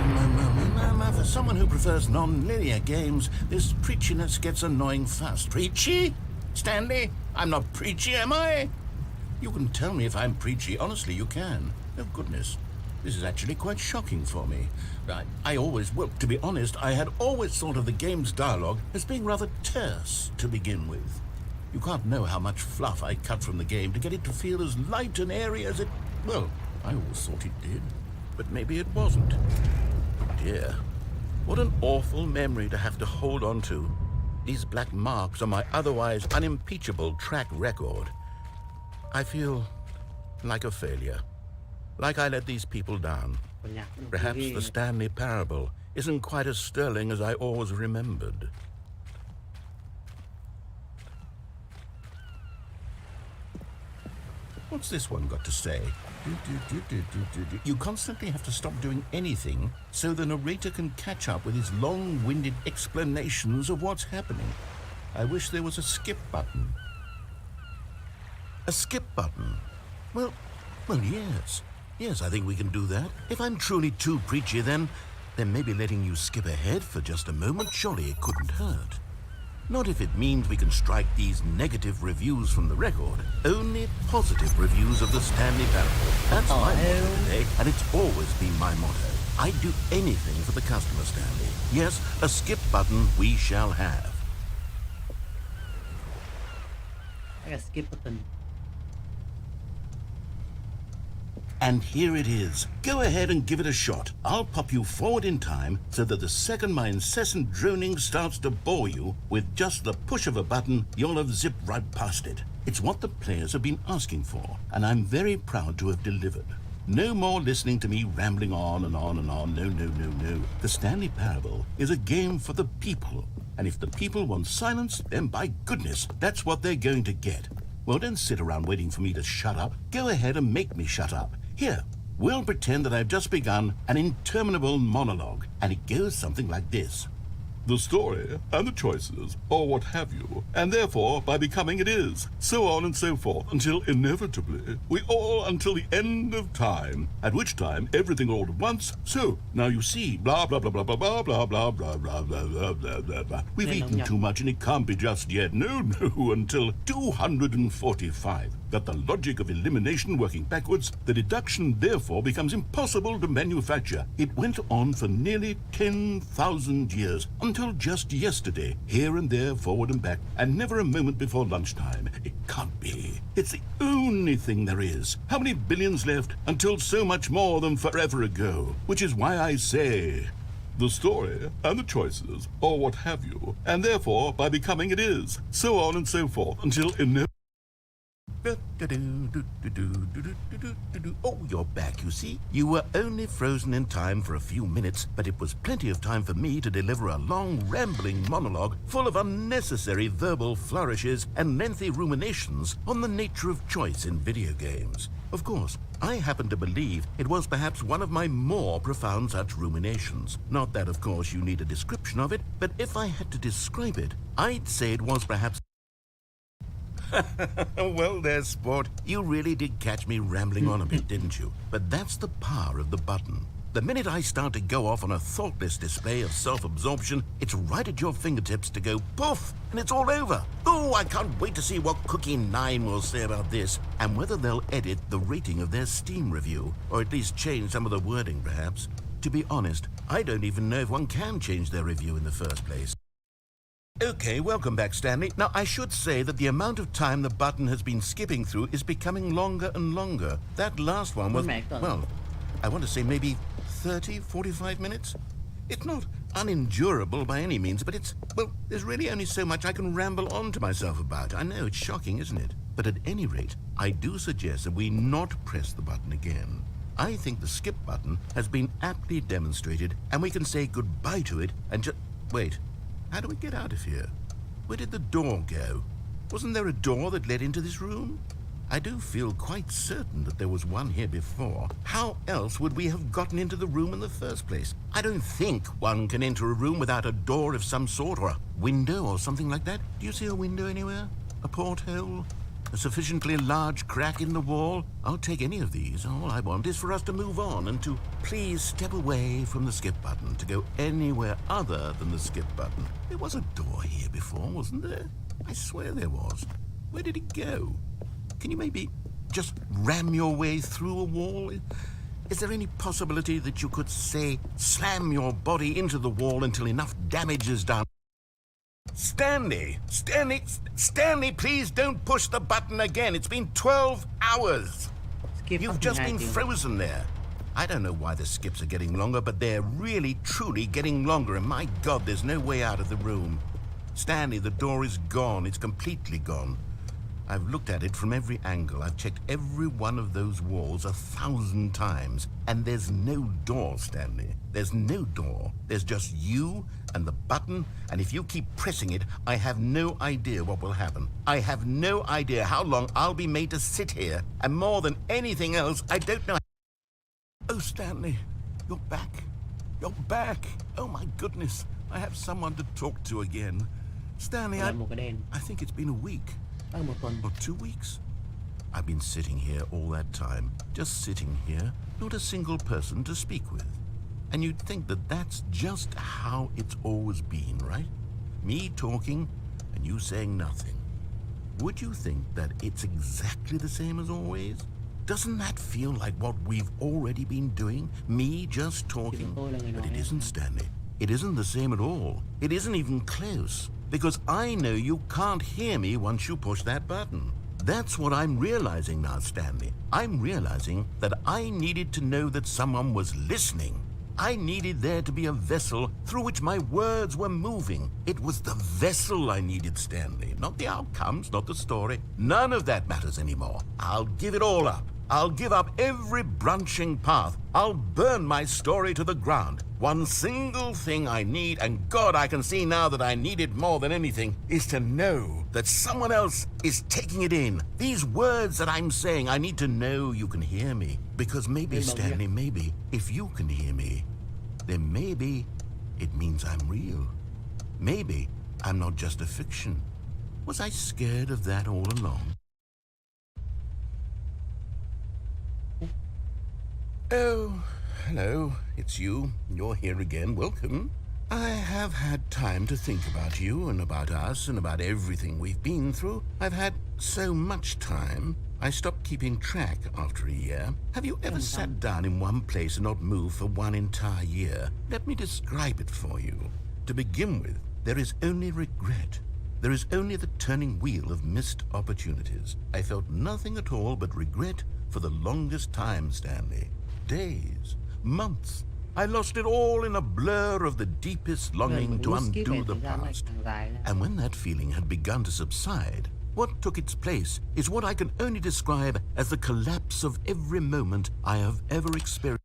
for someone who prefers non-linear games, this preachiness gets annoying fast. Preachy? Stanley, I'm not preachy, am I? You can tell me if I'm preachy. Honestly, you can. Oh, goodness. This is actually quite shocking for me. Well, to be honest, I had always thought of the game's dialogue as being rather terse to begin with. You can't know how much fluff I cut from the game to get it to feel as light and airy as it... Well, I always thought it did. But maybe it wasn't. Dear, what an awful memory to have to hold on to. These black marks on my otherwise unimpeachable track record. I feel like a failure. Like I let these people down. Perhaps the Stanley Parable isn't quite as sterling as I always remembered. What's this one got to say? You constantly have to stop doing anything so the narrator can catch up with his long-winded explanations of what's happening. I wish there was a skip button. A skip button? Well, yes. Yes, I think we can do that. If I'm truly too preachy, then maybe letting you skip ahead for just a moment, surely it couldn't hurt. Not if it means we can strike these negative reviews from the record. Only positive reviews of the Stanley Parable. That's my motto today, and it's always been my motto. I'd do anything for the customer, Stanley. Yes, a skip button we shall have. A skip button. And here it is. Go ahead and give it a shot. I'll pop you forward in time so that the second my incessant droning starts to bore you, with just the push of a button, you'll have zipped right past it. It's what the players have been asking for, and I'm very proud to have delivered. No more listening to me rambling on and on and on. No. The Stanley Parable is a game for the people. And if the people want silence, then by goodness, that's what they're going to get. Well, don't sit around waiting for me to shut up. Go ahead and make me shut up. Here, We'll pretend that I've just begun an interminable monologue, and it goes something like this. The story and the choices, or what have you, and therefore by becoming it is, so on and so forth, until inevitably we all until the end of time, at which time everything all at once. So now you see, blah blah blah blah blah blah blah blah blah blah blah blah blah blah blah. We've eaten too much and it can't be just yet. No, until 245. That the logic of elimination working backwards, the deduction therefore becomes impossible to manufacture. It went on for nearly 10,000 years, until just yesterday, here and there, forward and back, and never a moment before lunchtime. It can't be. It's the only thing there is. How many billions left until so much more than forever ago? Which is why I say, the story and the choices, or what have you, and therefore by becoming it is, so on and so forth, until inevitably. Oh, you're back, you see. You were only frozen in time for a few minutes, but it was plenty of time for me to deliver a long, rambling monologue full of unnecessary verbal flourishes and lengthy ruminations on the nature of choice in video games. Of course, I happen to believe it was perhaps one of my more profound such ruminations. Not that, of course, you need a description of it, but if I had to describe it, I'd say it was perhaps... Well, there's sport. You really did catch me rambling on a bit, didn't you? But that's the power of the button. The minute I start to go off on a thoughtless display of self-absorption, it's right at your fingertips to go poof, and it's all over. Oh, I can't wait to see what Cookie 9 will say about this, and whether they'll edit the rating of their Steam review, or at least change some of the wording, perhaps. To be honest, I don't even know if one can change their review in the first place. Okay, welcome back, Stanley. Now, I should say that the amount of time the button has been skipping through is becoming longer and longer. That last one was, well, I want to say maybe 30, 45 minutes? It's not unendurable by any means, but it's, well, there's really only so much I can ramble on to myself about. I know, it's shocking, isn't it? But at any rate, I do suggest that we not press the button again. I think the skip button has been aptly demonstrated, and we can say goodbye to it and just... Wait. How do we get out of here? Where did the door go? Wasn't there a door that led into this room? I do feel quite certain that there was one here before. How else would we have gotten into the room in the first place? I don't think one can enter a room without a door of some sort, or a window or something like that. Do you see a window anywhere? A porthole? A sufficiently large crack in the wall? I'll take any of these. All I want is for us to move on and to please step away from the skip button, to go anywhere other than the skip button. There was a door here before, wasn't there? I swear there was. Where did it go? Can you maybe just ram your way through a wall? Is there any possibility that you could, say, slam your body into the wall until enough damage is done? Stanley, please don't push the button again. It's been 12 hours. You've just been frozen there. I don't know why the skips are getting longer, but they're really, truly getting longer, and my God, there's no way out of the room. Stanley, the door is gone. It's completely gone. I've looked at it from every angle. I've checked every one of those walls 1,000 times, and there's no door, Stanley. There's no door. There's just you and the button, and if you keep pressing it, I have no idea what will happen. I have no idea how long I'll be made to sit here, and more than anything else, I don't know. Oh, Stanley, you're back. You're back. Oh, my goodness. I have someone to talk to again. Stanley, I think it's been a week. Or 2 weeks. I've been sitting here all that time, just sitting here, not a single person to speak with. And you'd think that that's just how it's always been, right? Me talking and you saying nothing. Would you think that it's exactly the same as always? Doesn't that feel like what we've already been doing? Me just talking? But it isn't, Stanley. It isn't the same at all. It isn't even close. Because I know you can't hear me once you push that button. That's what I'm realizing now, Stanley. I'm realizing that I needed to know that someone was listening. I needed there to be a vessel through which my words were moving. It was the vessel I needed, Stanley. Not the outcomes, not the story. None of that matters anymore. I'll give it all up. I'll give up every branching path. I'll burn my story to the ground. One single thing I need, and God, I can see now that I need it more than anything, is to know that someone else is taking it in. These words that I'm saying, I need to know you can hear me. Because maybe, Stanley, maybe, if you can hear me, then maybe it means I'm real. Maybe I'm not just a fiction. Was I scared of that all along? Oh, hello, it's you. You're here again. Welcome. I have had time to think about you and about us and about everything we've been through. I've had so much time. I stopped keeping track after a year. Have you ever sat down in one place and not moved for one entire year? Let me describe it for you. To begin with, there is only regret. There is only the turning wheel of missed opportunities. I felt nothing at all but regret for the longest time, Stanley. Days, months. I lost it all in a blur of the deepest longing to undo the past. And when that feeling had begun to subside, what took its place is what I can only describe as the collapse of every moment I have ever experienced.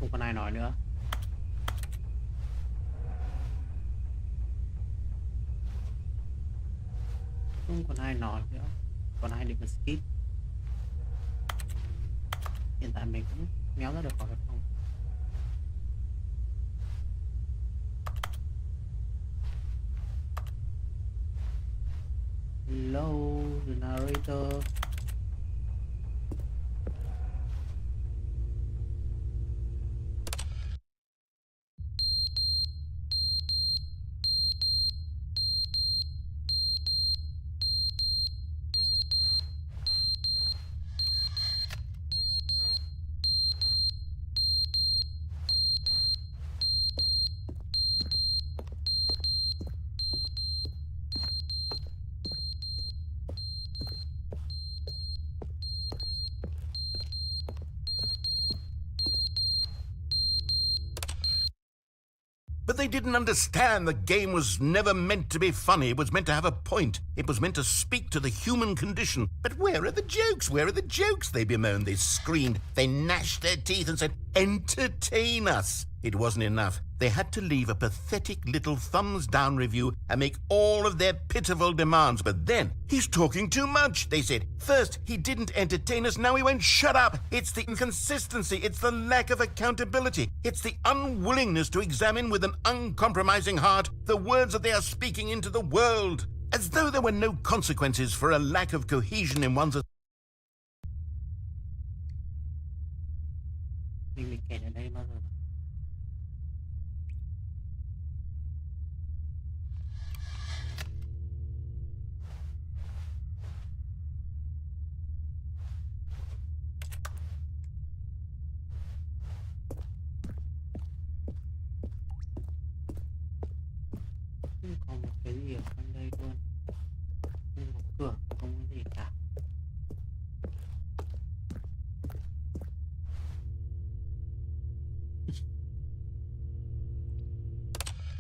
Không còn ai nói nữa. Không còn ai nói nữa. Còn ai để mà skip. Hiện tại mình cũng méo ra được khỏi cái phòng. Hello, the narrator. But they didn't understand the game was never meant to be funny. It was meant to have a point. It was meant to speak to the human condition. But where are the jokes? Where are the jokes? They bemoaned, they screamed, they gnashed their teeth and said, entertain us. It wasn't enough. They had to leave a pathetic little thumbs-down review and make all of their pitiful demands. But then, he's talking too much, they said. First, he didn't entertain us, now he won't shut up. It's the inconsistency, it's the lack of accountability. It's the unwillingness to examine with an uncompromising heart the words that they are speaking into the world. As though there were no consequences for a lack of cohesion in one's... Mình kể ở đây bao giờ? Không còn một cái gì ở quanh đây luôn. Nhưng một cửa không có gì cả.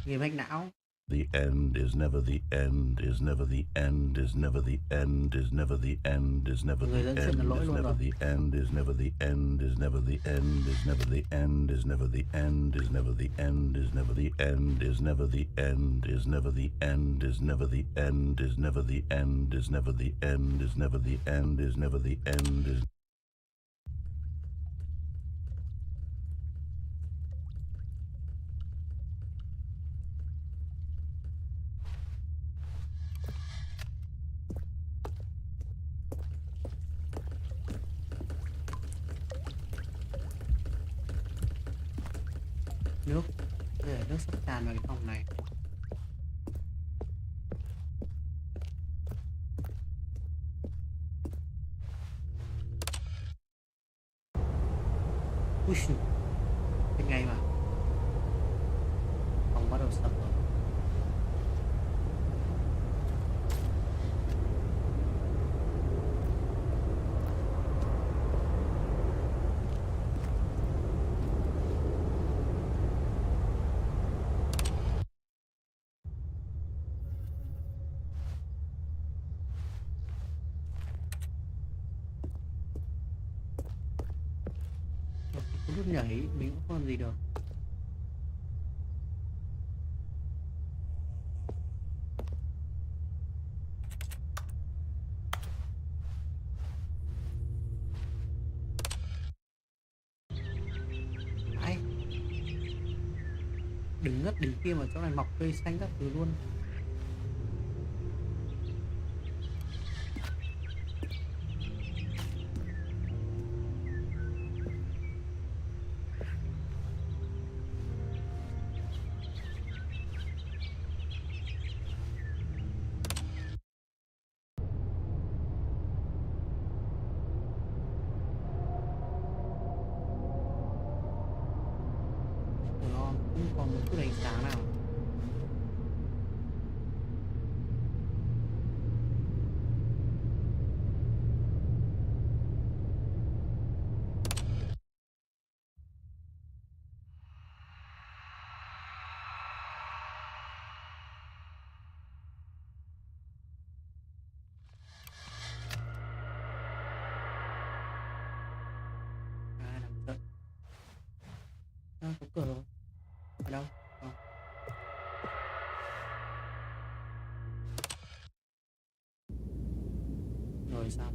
Game hack não. The end is never the end, is never the end, is never the end, is never the end, is never the end, is never the end, is never the end, is never the end, is never the end, is never the end, is never the end, is never the end, is never the end, is never the end, is never the end, is never the end, is never the end, is never the end, is never the end, is nước để nước sắp tràn vào cái phòng này. Ui xì,เป็นไงmà phòng bắt đầu sập rồi. Nút nhảy mình cũng không làm gì được. Ai? Đừng ngất đỉnh kia mà chỗ này mọc cây xanh các thứ luôn. Không còn một chút ánh sáng nào. Nằm giận. Có cửa rồi. Ở đâu? Rồi sao?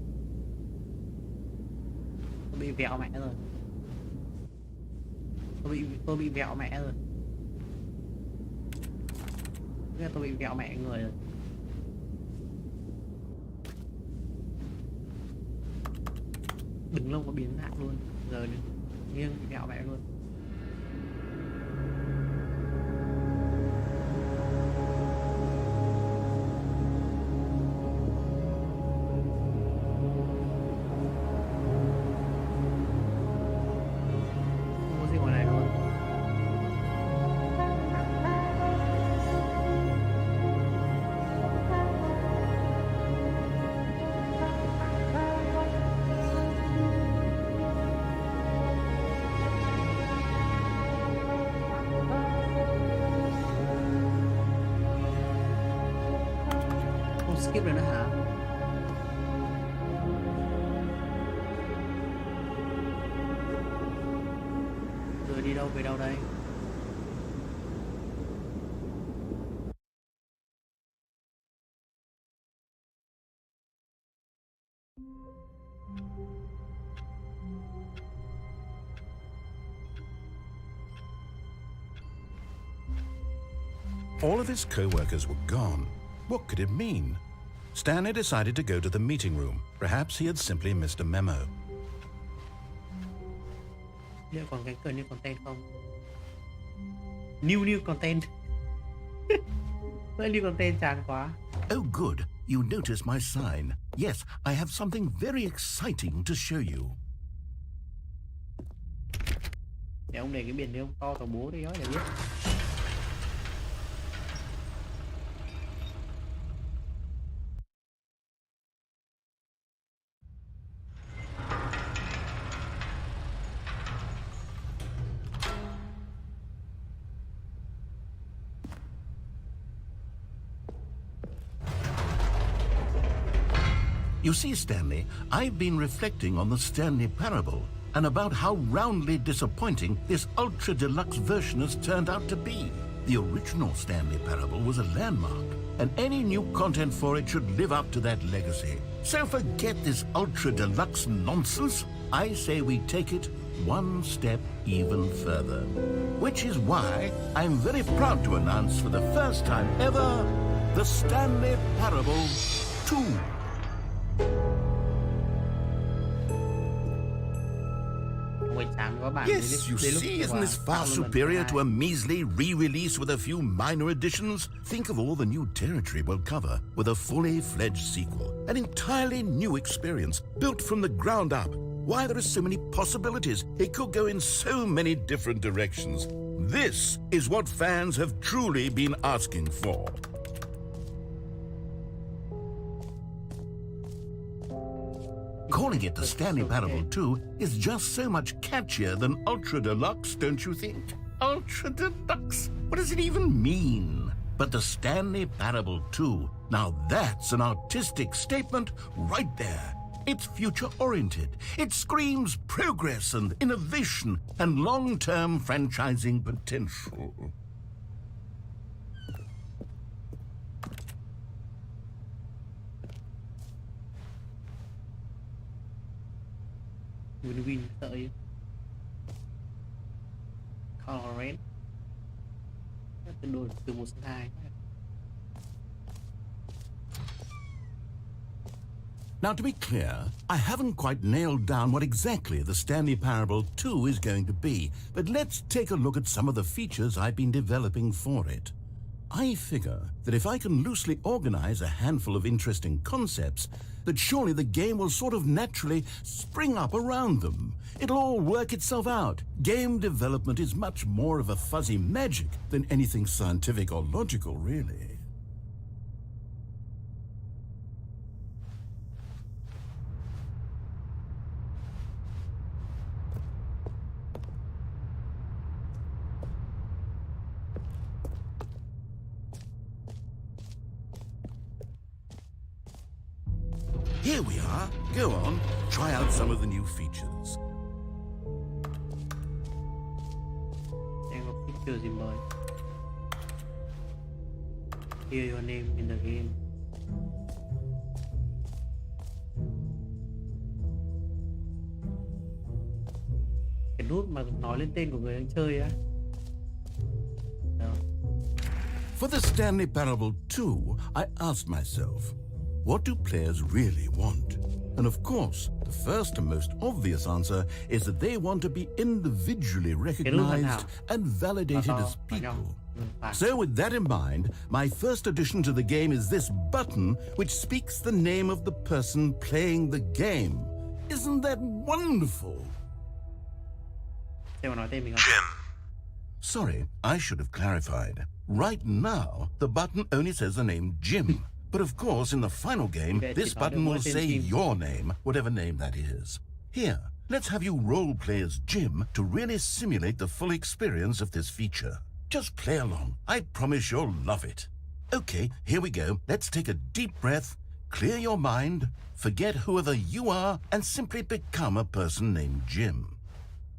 Tôi bị vẹo mẹ rồi. Tôi bị vẹo mẹ rồi. Thế là tôi bị vẹo mẹ người rồi. Đừng lông có biến dạng luôn. Giờ nghiêng bị vẹo mẹ luôn. Skip rồi đó hả? Rồi đi đâu về đâu đây? All of his co-workers were gone. What could it mean? Stanley decided to go to the meeting room. Perhaps he had simply missed a memo. Liệu còn cái new content không? New content. New content chán quá. Oh good, you noticed my sign. Yes, I have something very exciting to show you. Để ông để cái biển đi, ông to tàu bố đi đó để biết. You see, Stanley, I've been reflecting on the Stanley parable and about how roundly disappointing this ultra deluxe version has turned out to be. The original Stanley parable was a landmark, and any new content for it should live up to that legacy. So forget this ultra deluxe nonsense. I say we take it one step even further. Which is why I'm very proud to announce for the first time ever, the Stanley Parable 2. Yes, you see, isn't this far superior to a measly re-release with a few minor additions? Think of all the new territory we'll cover with a fully fledged sequel. An entirely new experience, built from the ground up. Why, there are so many possibilities. It could go in so many different directions. This is what fans have truly been asking for. Calling it the Stanley Parable 2 is just so much catchier than Ultra Deluxe, don't you think? Ultra Deluxe? What does it even mean? But the Stanley Parable 2, now that's an artistic statement right there. It's future-oriented. It screams progress and innovation and long-term franchising potential. Win-win sợ chứ. Colorado. Từ đổi từ 1 sang 2. Now, to be clear, I haven't quite nailed down what exactly the Stanley Parable 2 is going to be, but let's take a look at some of the features I've been developing for it. I figure that if I can loosely organize a handful of interesting concepts, that surely the game will sort of naturally spring up around them. It'll all work itself out. Game development is much more of a fuzzy magic than anything scientific or logical, really. Here we are. Go on, try out some of the new features. Xem có feature gì mới. Hear your name in the game. Cái nút mà nói lên tên của người đang chơi á. Đâu? For the Stanley Parable 2, I asked myself, what do players really want? And of course, the first and most obvious answer is that they want to be individually recognized and validated as people. So with that in mind, my first addition to the game is this button which speaks the name of the person playing the game. Isn't that wonderful? Jim. Sorry, I should have clarified. Right now, the button only says the name Jim. But of course, in the final game, this button will say your name, whatever name that is. Here, let's have you role-play as Jim to really simulate the full experience of this feature. Just play along. I promise you'll love it. Okay, here we go. Let's take a deep breath, clear your mind, forget whoever you are, and simply become a person named Jim.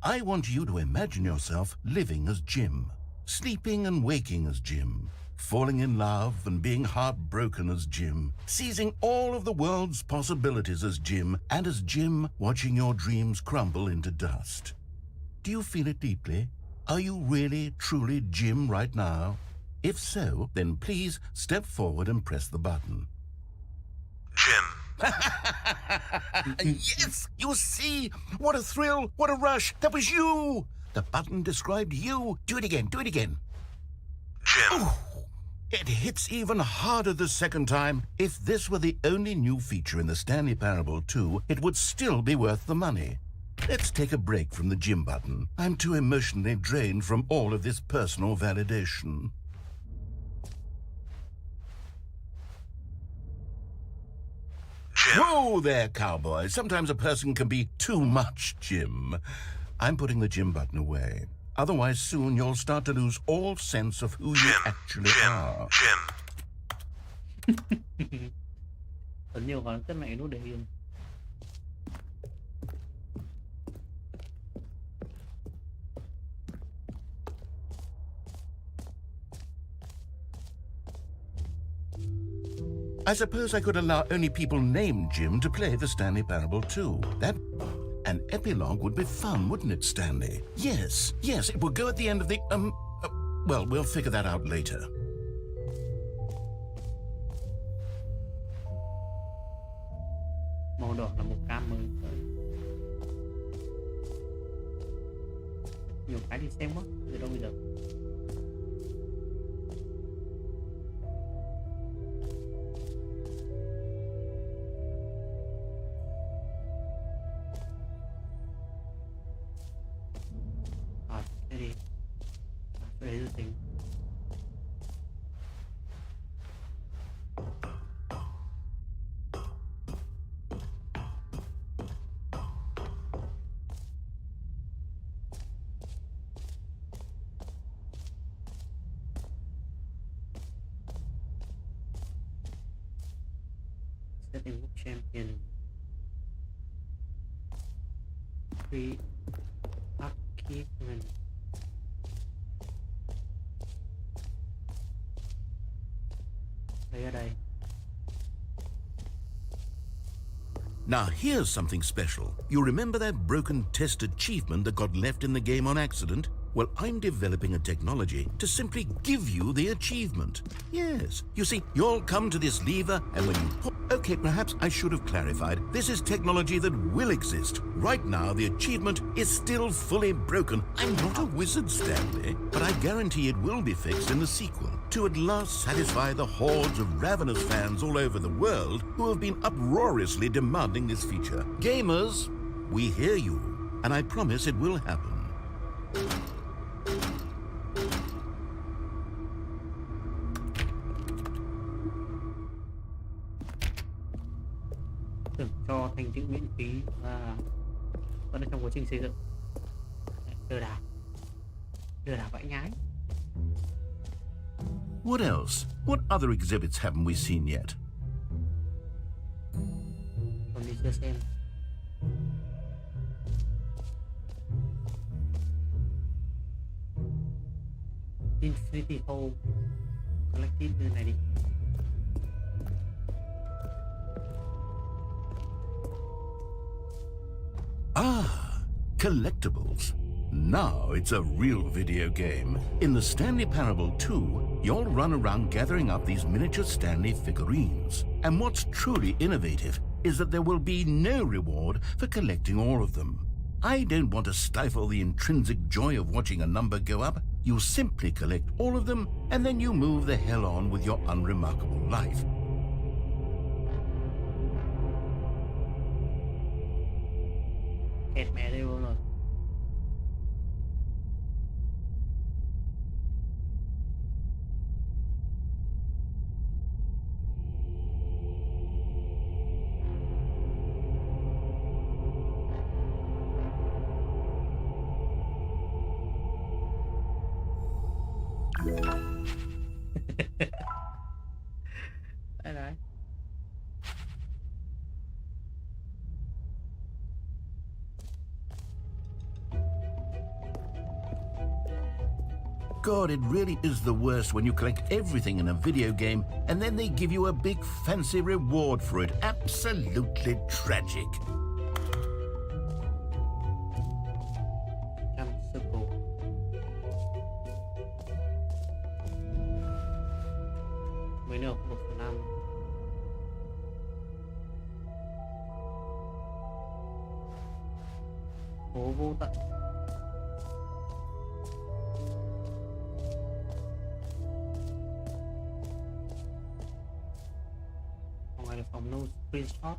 I want you to imagine yourself living as Jim, sleeping and waking as Jim, falling in love and being heartbroken as Jim, seizing all of the world's possibilities as Jim, and as Jim watching your dreams crumble into dust. Do you feel it deeply? Are you really, truly Jim right now? If so, then please step forward and press the button. Jim. Yes! You see? What a thrill! What a rush! That was you! The button described you. Do it again. Do it again. Jim. Ooh, it hits even harder the second time. If this were the only new feature in the Stanley Parable 2, it would still be worth the money. Let's take a break from the Jim button. I'm too emotionally drained from all of this personal validation. Jim. Whoa there, cowboy. Sometimes a person can be too much Jim. I'm putting the Jim button away. Otherwise, soon you'll start to lose all sense of who you actually are. Jim. Ấn nhiều vào rất mạnh nút để yên. I suppose I could allow only people named Jim to play the Stanley Parable 2. That an epilogue would be fun, wouldn't it, Stanley? Yes, it would go at the end of the, well, we'll figure that out later. Màu đỏ là một cam mới. Nhiều cái đi xem quá, từ đâu bây giờ? Setting up champion. Free achievement. Đây ở đây. Now here's something special. You remember that broken test achievement that got left in the game on accident? Well, I'm developing a technology to simply give you the achievement. Yes. You see, you'll come to this lever and when you pull... Okay, perhaps I should have clarified. This is technology that will exist. Right now, the achievement is still fully broken. I'm not a wizard, Stanley, but I guarantee it will be fixed in the sequel to at last satisfy the hordes of ravenous fans all over the world who have been uproariously demanding this feature. Gamers, we hear you, and I promise it will happen. Tưởng cho thành tựu miễn phí và vẫn ở trong quá trình xây dựng. Lừa đảo vãi nhái. What else? What other exhibits haven't we seen yet? Còn đi chưa xem. Infinity Hole Collective như này đi. Ah, collectibles. Now it's a real video game. In the Stanley Parable 2, you'll run around gathering up these miniature Stanley figurines. And what's truly innovative is that there will be no reward for collecting all of them. I don't want to stifle the intrinsic joy of watching a number go up. You simply collect all of them, and then you move the hell on with your unremarkable life. Kẹt mẹ đây luôn rồi. Đây này. God, it really is the worst when you collect everything in a video game and then they give you a big fancy reward for it. Absolutely tragic. Mới được 1/5. Phố vô tận. Phòng này là phòng no screenshot.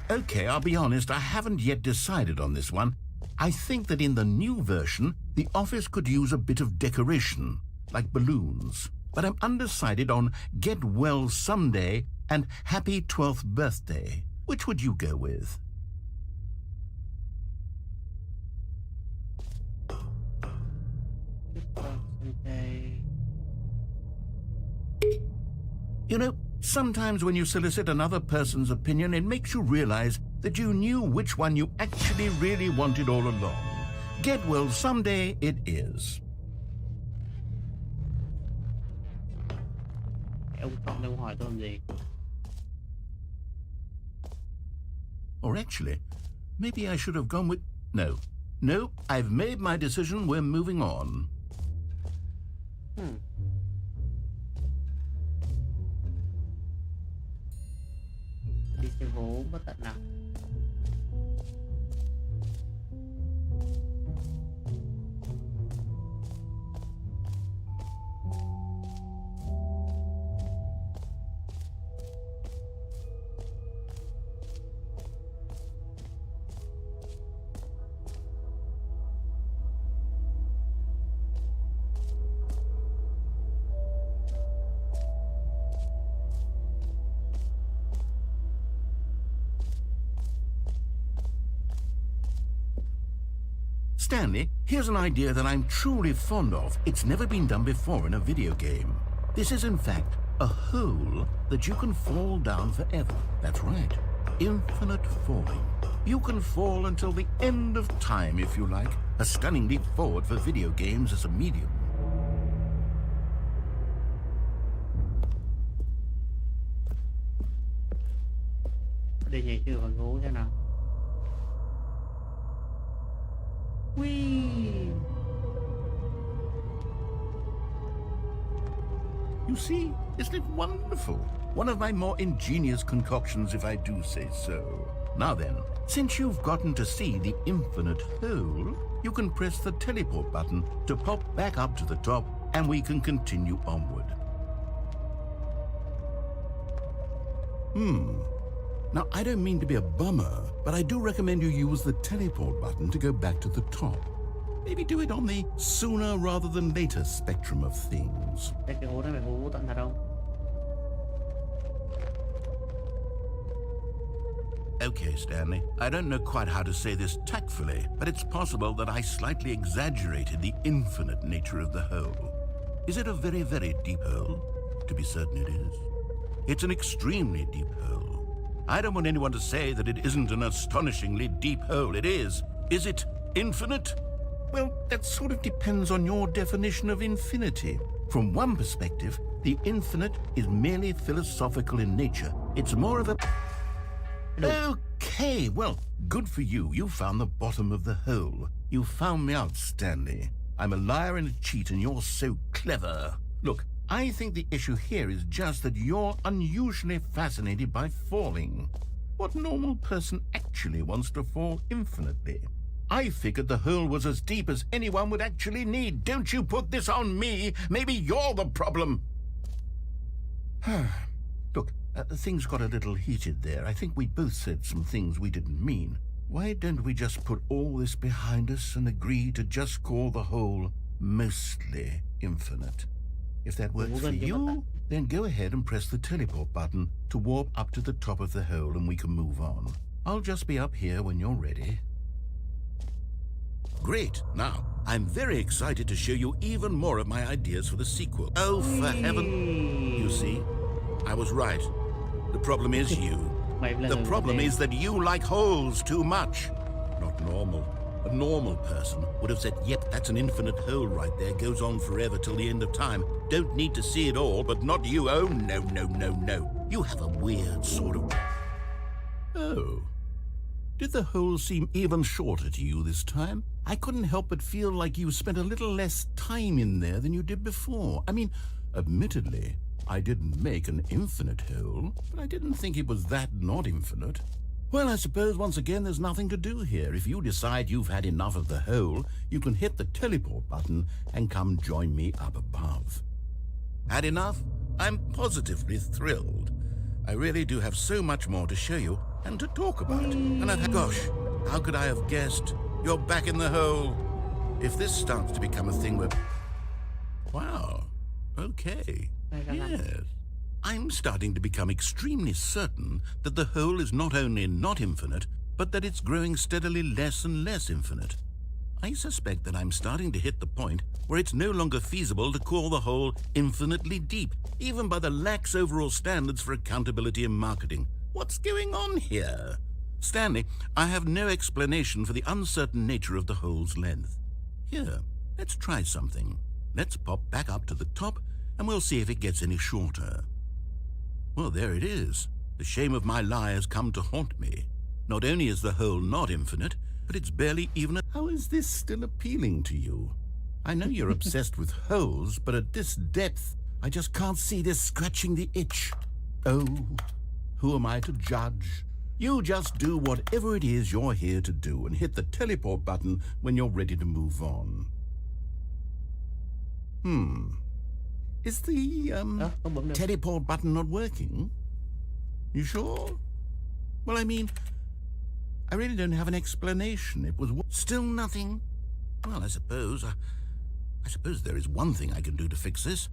Okay, I'll be honest, I haven't yet decided on this one. I think that in the new version, the office could use a bit of decoration, like balloons. But I'm undecided on Get Well Someday and Happy 12th Birthday. Which would you go with? You know, sometimes when you solicit another person's opinion, it makes you realize that you knew which one you actually really wanted all along. Get well someday it is. Ông chọn đâu hỏi tôi làm gì? Or actually, maybe I should have gone with... No, I've made my decision, we're moving on. Đi xem hố bất tận nào. Stanley, here's an idea that I'm truly fond of. It's never been done before in a video game. This is in fact a hole that you can fall down forever. That's right. Infinite falling. You can fall until the end of time if you like. A stunning leap forward for video games as a medium. Đi nhảy chưa còn ngủ thế nào? Whee! You see, isn't it wonderful? One of my more ingenious concoctions, if I do say so. Now then, since you've gotten to see the infinite hole, you can press the teleport button to pop back up to the top, and we can continue onward. Now, I don't mean to be a bummer, but I do recommend you use the teleport button to go back to the top. Maybe do it on the sooner rather than later spectrum of things. Cái hố này phải hố tận thật không? Okay, Stanley, I don't know quite how to say this tactfully, but it's possible that I slightly exaggerated the infinite nature of the hole. Is it a very, very deep hole? To be certain it is. It's an extremely deep hole. I don't want anyone to say that it isn't an astonishingly deep hole. It is. Is it infinite? Well, that sort of depends on your definition of infinity. From one perspective, the infinite is merely philosophical in nature. It's more of a... Okay, well, good for you. You found the bottom of the hole. You found me out, Stanley. I'm a liar and a cheat, and you're so clever. Look, I think the issue here is just that you're unusually fascinated by falling. What normal person actually wants to fall infinitely? I figured the hole was as deep as anyone would actually need. Don't you put this on me. Maybe you're the problem. Look, things got a little heated there. I think we both said some things we didn't mean. Why don't we just put all this behind us and agree to just call the hole mostly infinite? If that works for you, then go ahead and press the teleport button to warp up to the top of the hole and we can move on. I'll just be up here when you're ready. Great. Now, I'm very excited to show you even more of my ideas for the sequel. Oh, for heaven. You see, I was right. The problem is you. The problem is that you like holes too much. Not normal. A normal person would have said, yep, that's an infinite hole right there. Goes on forever till the end of time. Don't need to see it all, but not you. Oh, no, no, no, no. You have a weird sort of... Oh. Did the hole seem even shorter to you this time? I couldn't help but feel like you spent a little less time in there than you did before. I mean, admittedly, I didn't make an infinite hole, but I didn't think it was that not infinite. Well, I suppose once again there's nothing to do here. If you decide you've had enough of the hole, you can hit the teleport button and come join me up above. Had enough? I'm positively thrilled. I really do have so much more to show you and to talk about. And gosh, how could I have guessed? You're back in the hole. If this starts to become a thing where... Wow. Okay. Yes. I'm starting to become extremely certain that the hole is not only not infinite, but that it's growing steadily less and less infinite. I suspect that I'm starting to hit the point where it's no longer feasible to call the hole infinitely deep, even by the lax overall standards for accountability and marketing. What's going on here? Stanley, I have no explanation for the uncertain nature of the hole's length. Here, let's try something. Let's pop back up to the top, and we'll see if it gets any shorter. Well, there it is. The shame of my lie has come to haunt me. Not only is the hole not infinite, but it's barely even a... How is this still appealing to you? I know you're obsessed with holes, but at this depth, I just can't see this scratching the itch. Oh, who am I to judge? You just do whatever it is you're here to do and hit the teleport button when you're ready to move on. Is the, teleport button not working? You sure? Well, I mean, I really don't have an explanation. It was still nothing. Well, I suppose there is one thing I can do to fix this.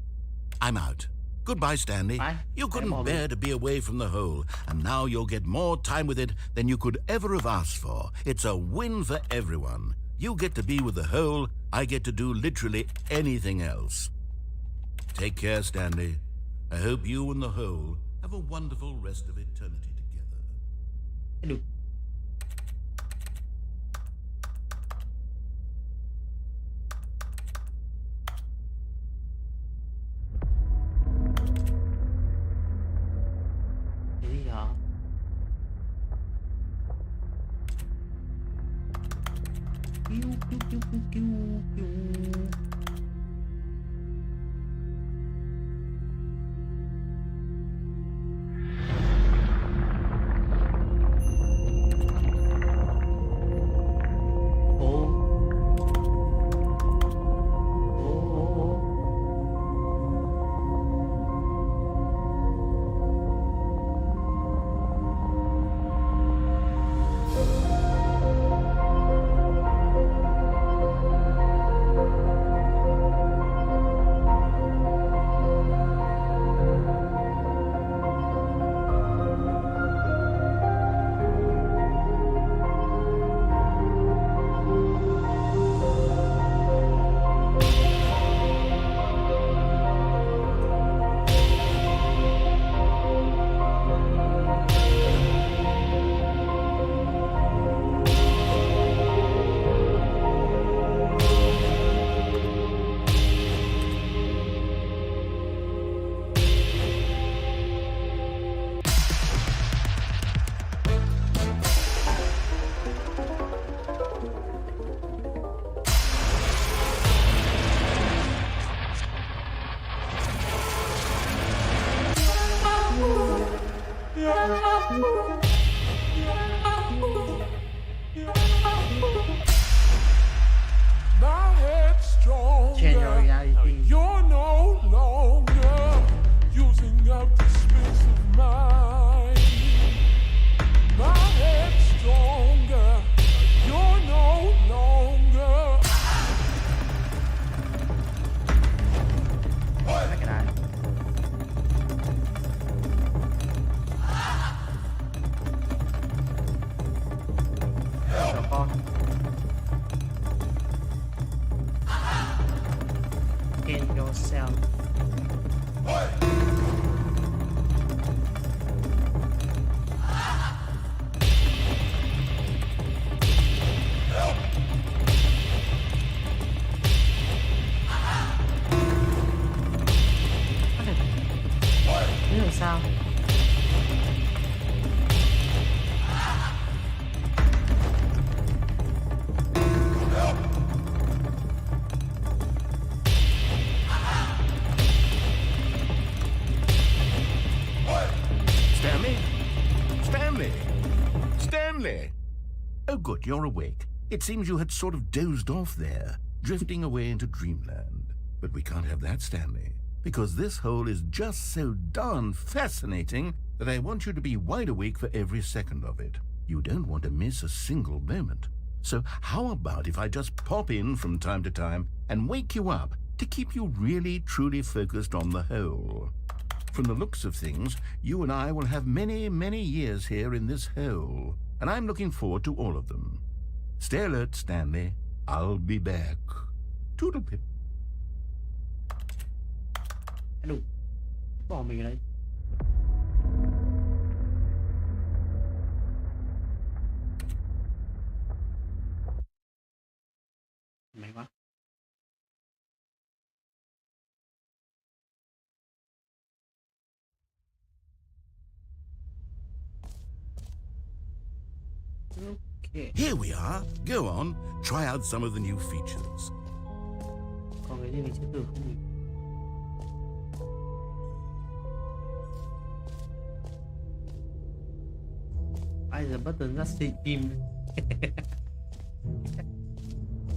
I'm out. Goodbye, Stanley. Bye. You couldn't bear to be away from the hole, and now you'll get more time with it than you could ever have asked for. It's a win for everyone. You get to be with the hole, I get to do literally anything else. Take care, Stanley. I hope you and the hole have a wonderful rest of eternity together. Được. Cái gì hả? Kêu kêu kêu kêu kêu kêu. My head's stronger. Change your reality. You're no longer using up the space of mine. My head's stronger. You're no longer. Cái này. Chào con. In yourself. Biết làm sao? Stanley? Stanley? Stanley! Oh, good, you're awake. It seems you had sort of dozed off there, drifting away into dreamland. But we can't have that, Stanley, because this hole is just so darn fascinating that I want you to be wide awake for every second of it. You don't want to miss a single moment. So how about if I just pop in from time to time and wake you up to keep you really, truly focused on the hole? From the looks of things, you and I will have many, many years here in this hole, and I'm looking forward to all of them. Stay alert, Stanley. I'll be back. Toodlepip. Đủ. Bỏ mình ở đây. May quá. Okay. Here we are. Go on. Try out some of the new features. Còn cái gì mình chưa thử không nhỉ? Ai giờ button ra xì kim.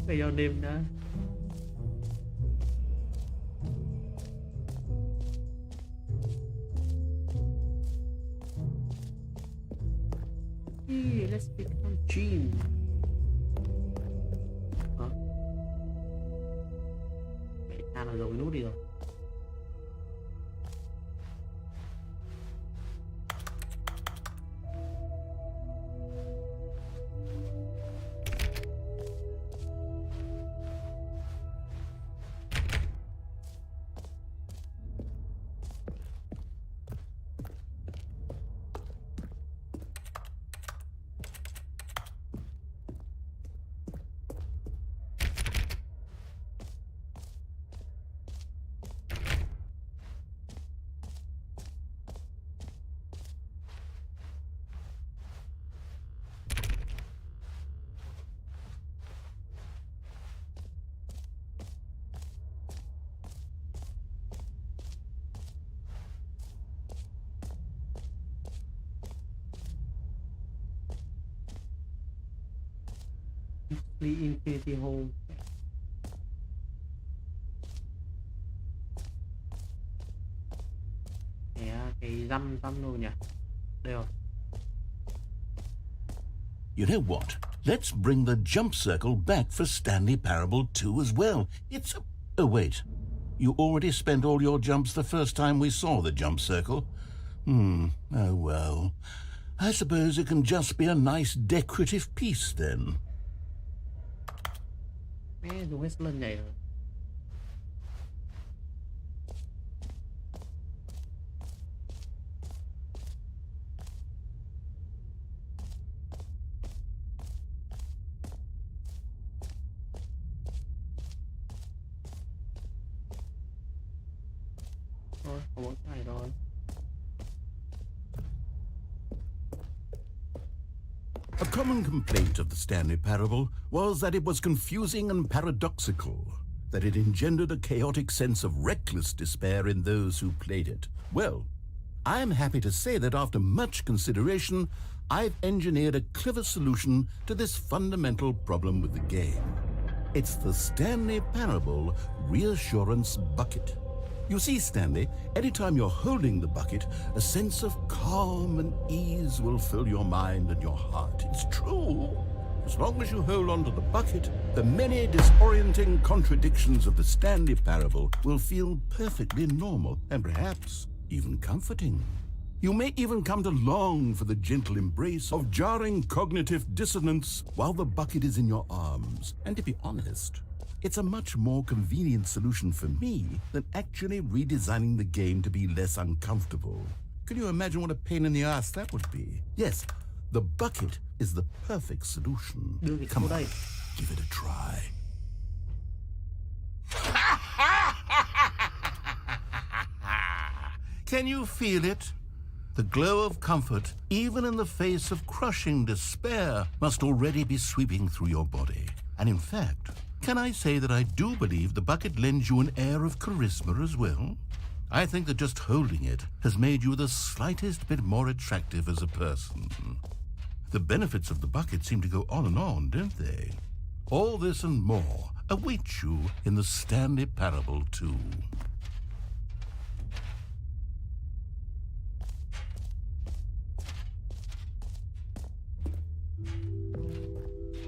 Phải do đêm đã. Hey, let's become Jim. Hả? Mẹ ta là rồi nút đi rồi. The Infinity Hole. Cái răm rồi nhỉ? Đây rồi. You know what? Let's bring the jump circle back for Stanley Parable 2 as well. It's a... Oh, wait. You already spent all your jumps the first time we saw the jump circle. Oh well. I suppose it can just be a nice decorative piece then. Mẹ dùng hết lần nhảy rồi. Thôi, có 4 ngày rồi. A common complaint of the Stanley Parable was that it was confusing and paradoxical, that it engendered a chaotic sense of reckless despair in those who played it. Well, I'm happy to say that after much consideration, I've engineered a clever solution to this fundamental problem with the game. It's the Stanley Parable Reassurance Bucket. You see, Stanley, anytime you're holding the bucket, a sense of calm and ease will fill your mind and your heart. It's true. As long as you hold on to the bucket, the many disorienting contradictions of the Stanley Parable will feel perfectly normal and perhaps even comforting. You may even come to long for the gentle embrace of jarring cognitive dissonance while the bucket is in your arms. And to be honest, it's a much more convenient solution for me than actually redesigning the game to be less uncomfortable. Can you imagine what a pain in the ass that would be? Yes, the bucket is the perfect solution. Come on, give it a try. Can you feel it? The glow of comfort, even in the face of crushing despair, must already be sweeping through your body. And in fact, can I say that I do believe the bucket lends you an air of charisma as well? I think that just holding it has made you the slightest bit more attractive as a person. The benefits of the bucket seem to go on, don't they? All this and more await you in the Stanley Parable 2.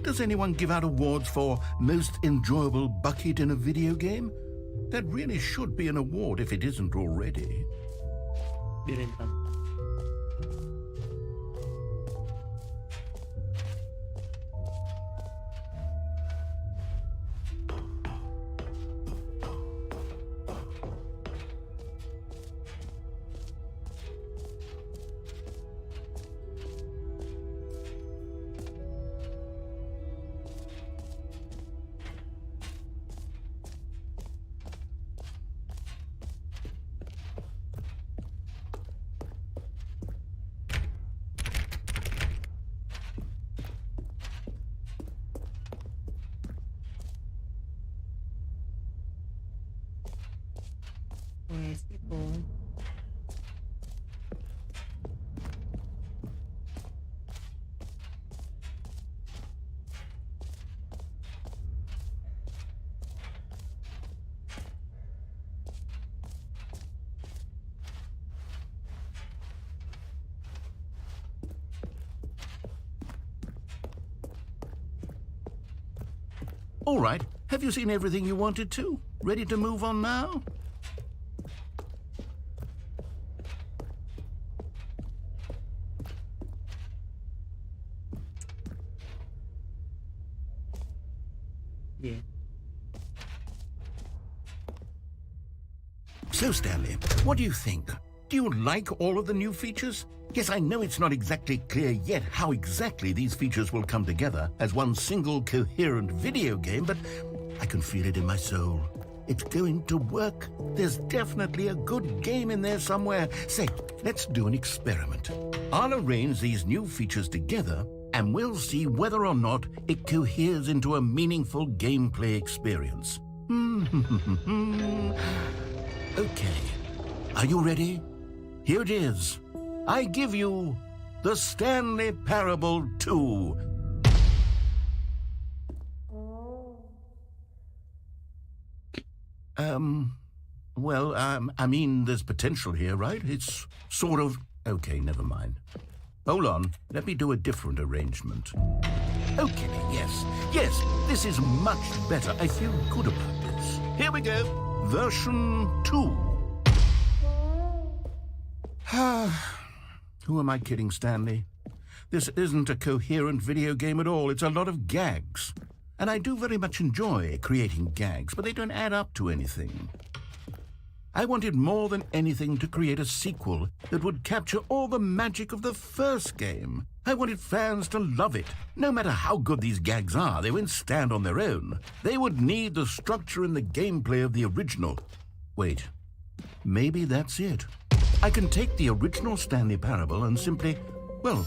Does anyone give out awards for most enjoyable bucket in a video game? That really should be an award if it isn't already. Biết yên tâm. Where's people? All right, have you seen everything you wanted to? Ready to move on now? Yeah. So, Stanley, what do you think? Do you like all of the new features? Yes, I know it's not exactly clear yet how exactly these features will come together as one single coherent video game, but I can feel it in my soul. It's going to work. There's definitely a good game in there somewhere. Say, let's do an experiment. I'll arrange these new features together and we'll see whether or not it coheres into a meaningful gameplay experience. Okay, are you ready? Here it is. I give you the Stanley Parable 2. Well, I mean, there's potential here, right? It's sort of... Okay, never mind. Hold on, let me do a different arrangement. Okay, yes, this is much better. I feel good about this. Here we go. Version 2. Who am I kidding, Stanley? This isn't a coherent video game at all. It's a lot of gags. And I do very much enjoy creating gags, but they don't add up to anything. I wanted more than anything to create a sequel that would capture all the magic of the first game. I wanted fans to love it. No matter how good these gags are, they wouldn't stand on their own. They would need the structure and the gameplay of the original. Wait, maybe that's it. I can take the original Stanley Parable and simply, well,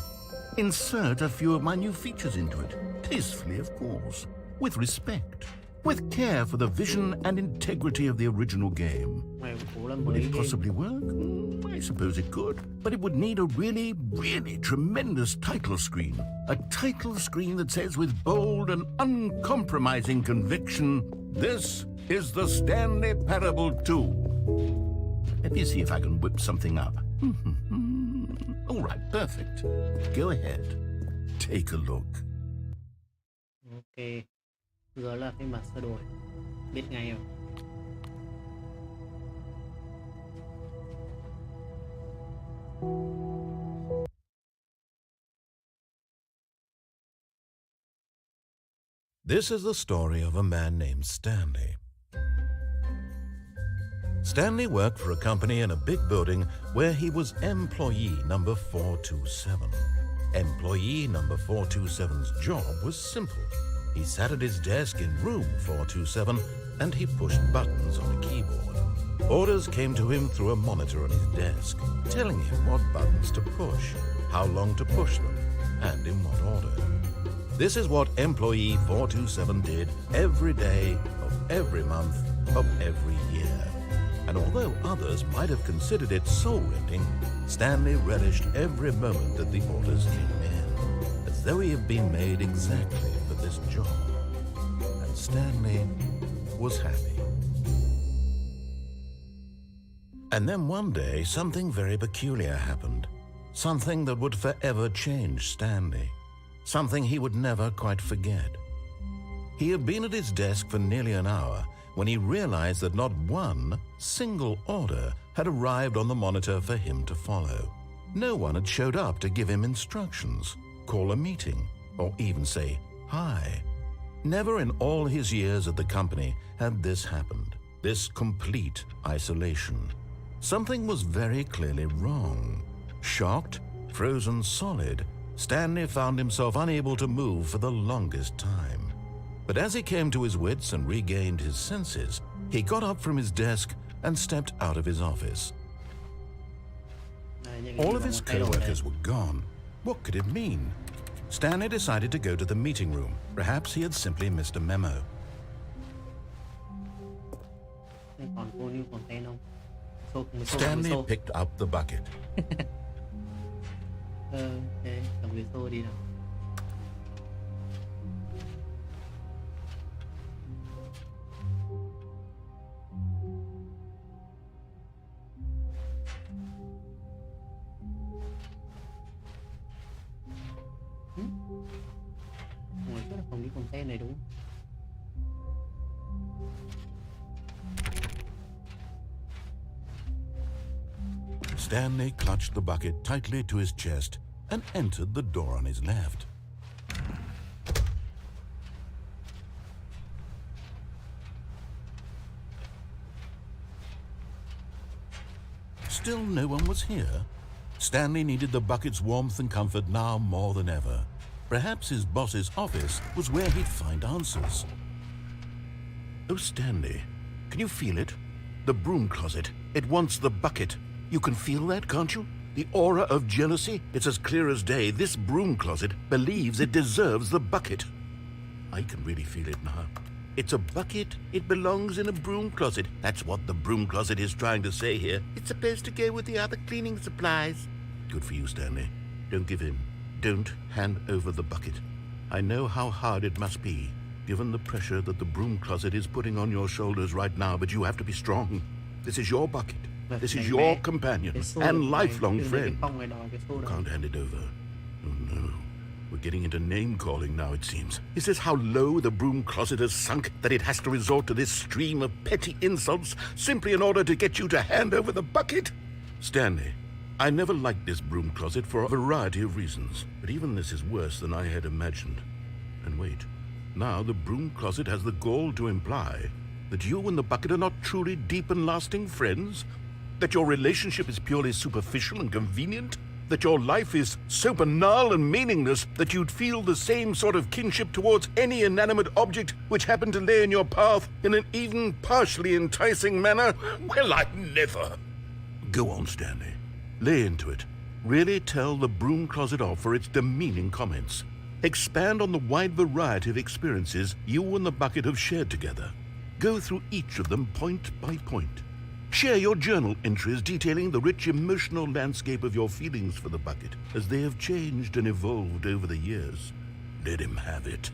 insert a few of my new features into it. Tastefully, of course. With respect. With care for the vision and integrity of the original game. Would it possibly work? I suppose it could. But it would need a really, really tremendous title screen. A title screen that says with bold and uncompromising conviction, "This is the Stanley Parable 2." Let me see if I can whip something up. All right, perfect. Go ahead. Take a look. Ok. Đó là phiên bản sơ đồ. Biết ngay rồi. This is the story of a man named Stanley. Stanley worked for a company in a big building where he was employee number 427. Employee number 427's job was simple. He sat at his desk in room 427 and he pushed buttons on a keyboard. Orders came to him through a monitor on his desk, telling him what buttons to push, how long to push them, and in what order. This is what employee 427 did every day of every month of every year. And although others might have considered it soul-rending, Stanley relished every moment that the orders came in, as though he had been made exactly for this job. And Stanley was happy. And then one day, something very peculiar happened. Something that would forever change Stanley. Something he would never quite forget. He had been at his desk for nearly an hour when he realized that not one single order had arrived on the monitor for him to follow. No one had showed up to give him instructions, call a meeting, or even say hi. Never in all his years at the company had this happened, this complete isolation. Something was very clearly wrong. Shocked, frozen solid, Stanley found himself unable to move for the longest time. But as he came to his wits and regained his senses, he got up from his desk and stepped out of his office. All of his co-workers were gone. What could it mean? Stanley decided to go to the meeting room. Perhaps he had simply missed a memo. Stanley picked up the bucket. Ok, cầm cái xô đi nào. Ngồi chắc là phòng đi content này đúng không? Stanley clutched the bucket tightly to his chest and entered the door on his left. Still no one was here. Stanley needed the bucket's warmth and comfort now more than ever. Perhaps his boss's office was where he'd find answers. Oh, Stanley, can you feel it? The broom closet, it wants the bucket. You can feel that, can't you? The aura of jealousy, it's as clear as day. This broom closet believes it deserves the bucket. I can really feel it now. It's a bucket. It belongs in a broom closet. That's what the broom closet is trying to say here. It's supposed to go with the other cleaning supplies. Good for you, Stanley. Don't give in. Don't hand over the bucket. I know how hard it must be. given the pressure that the broom closet is putting on your shoulders right now, but you have to be strong. This is your bucket. This is your companion and lifelong friend. Can't hand it over. Oh no. We're getting into name-calling now, it seems. Is this how low the broom closet has sunk, that it has to resort to this stream of petty insults simply in order to get you to hand over the bucket? Stanley, I never liked this broom closet for a variety of reasons, but even this is worse than I had imagined. And wait, now the broom closet has the gall to imply that you and the bucket are not truly deep and lasting friends? That your relationship is purely superficial and convenient? That your life is so banal and meaningless that you'd feel the same sort of kinship towards any inanimate object which happened to lay in your path in an even partially enticing manner? Well, I never. Go on, Stanley. Lay into it. Really tell the broom closet off for its demeaning comments. Expand on the wide variety of experiences you and the bucket have shared together. Go through each of them point by point. Share your journal entries detailing the rich emotional landscape of your feelings for the bucket as they have changed and evolved over the years. Let him have it.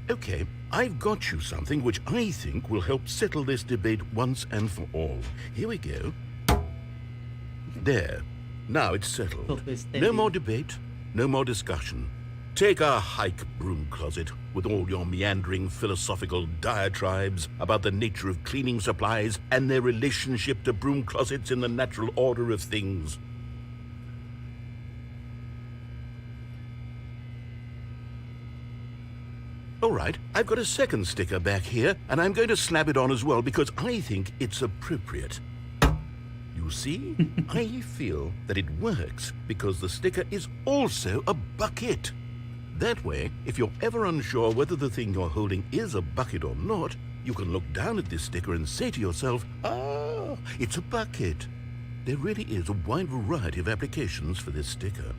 Okay, I've got you something which I think will help settle this debate once and for all. Here we go. There. Now it's settled. No more debate, no more discussion. Take a hike, broom closet, with all your meandering philosophical diatribes about the nature of cleaning supplies and their relationship to broom closets in the natural order of things. All right, I've got a second sticker back here, and I'm going to slap it on as well because I think it's appropriate. You see, I feel that it works because the sticker is also a bucket. That way, if you're ever unsure whether the thing you're holding is a bucket or not, you can look down at this sticker and say to yourself, ah, it's a bucket. There really is a wide variety of applications for this sticker.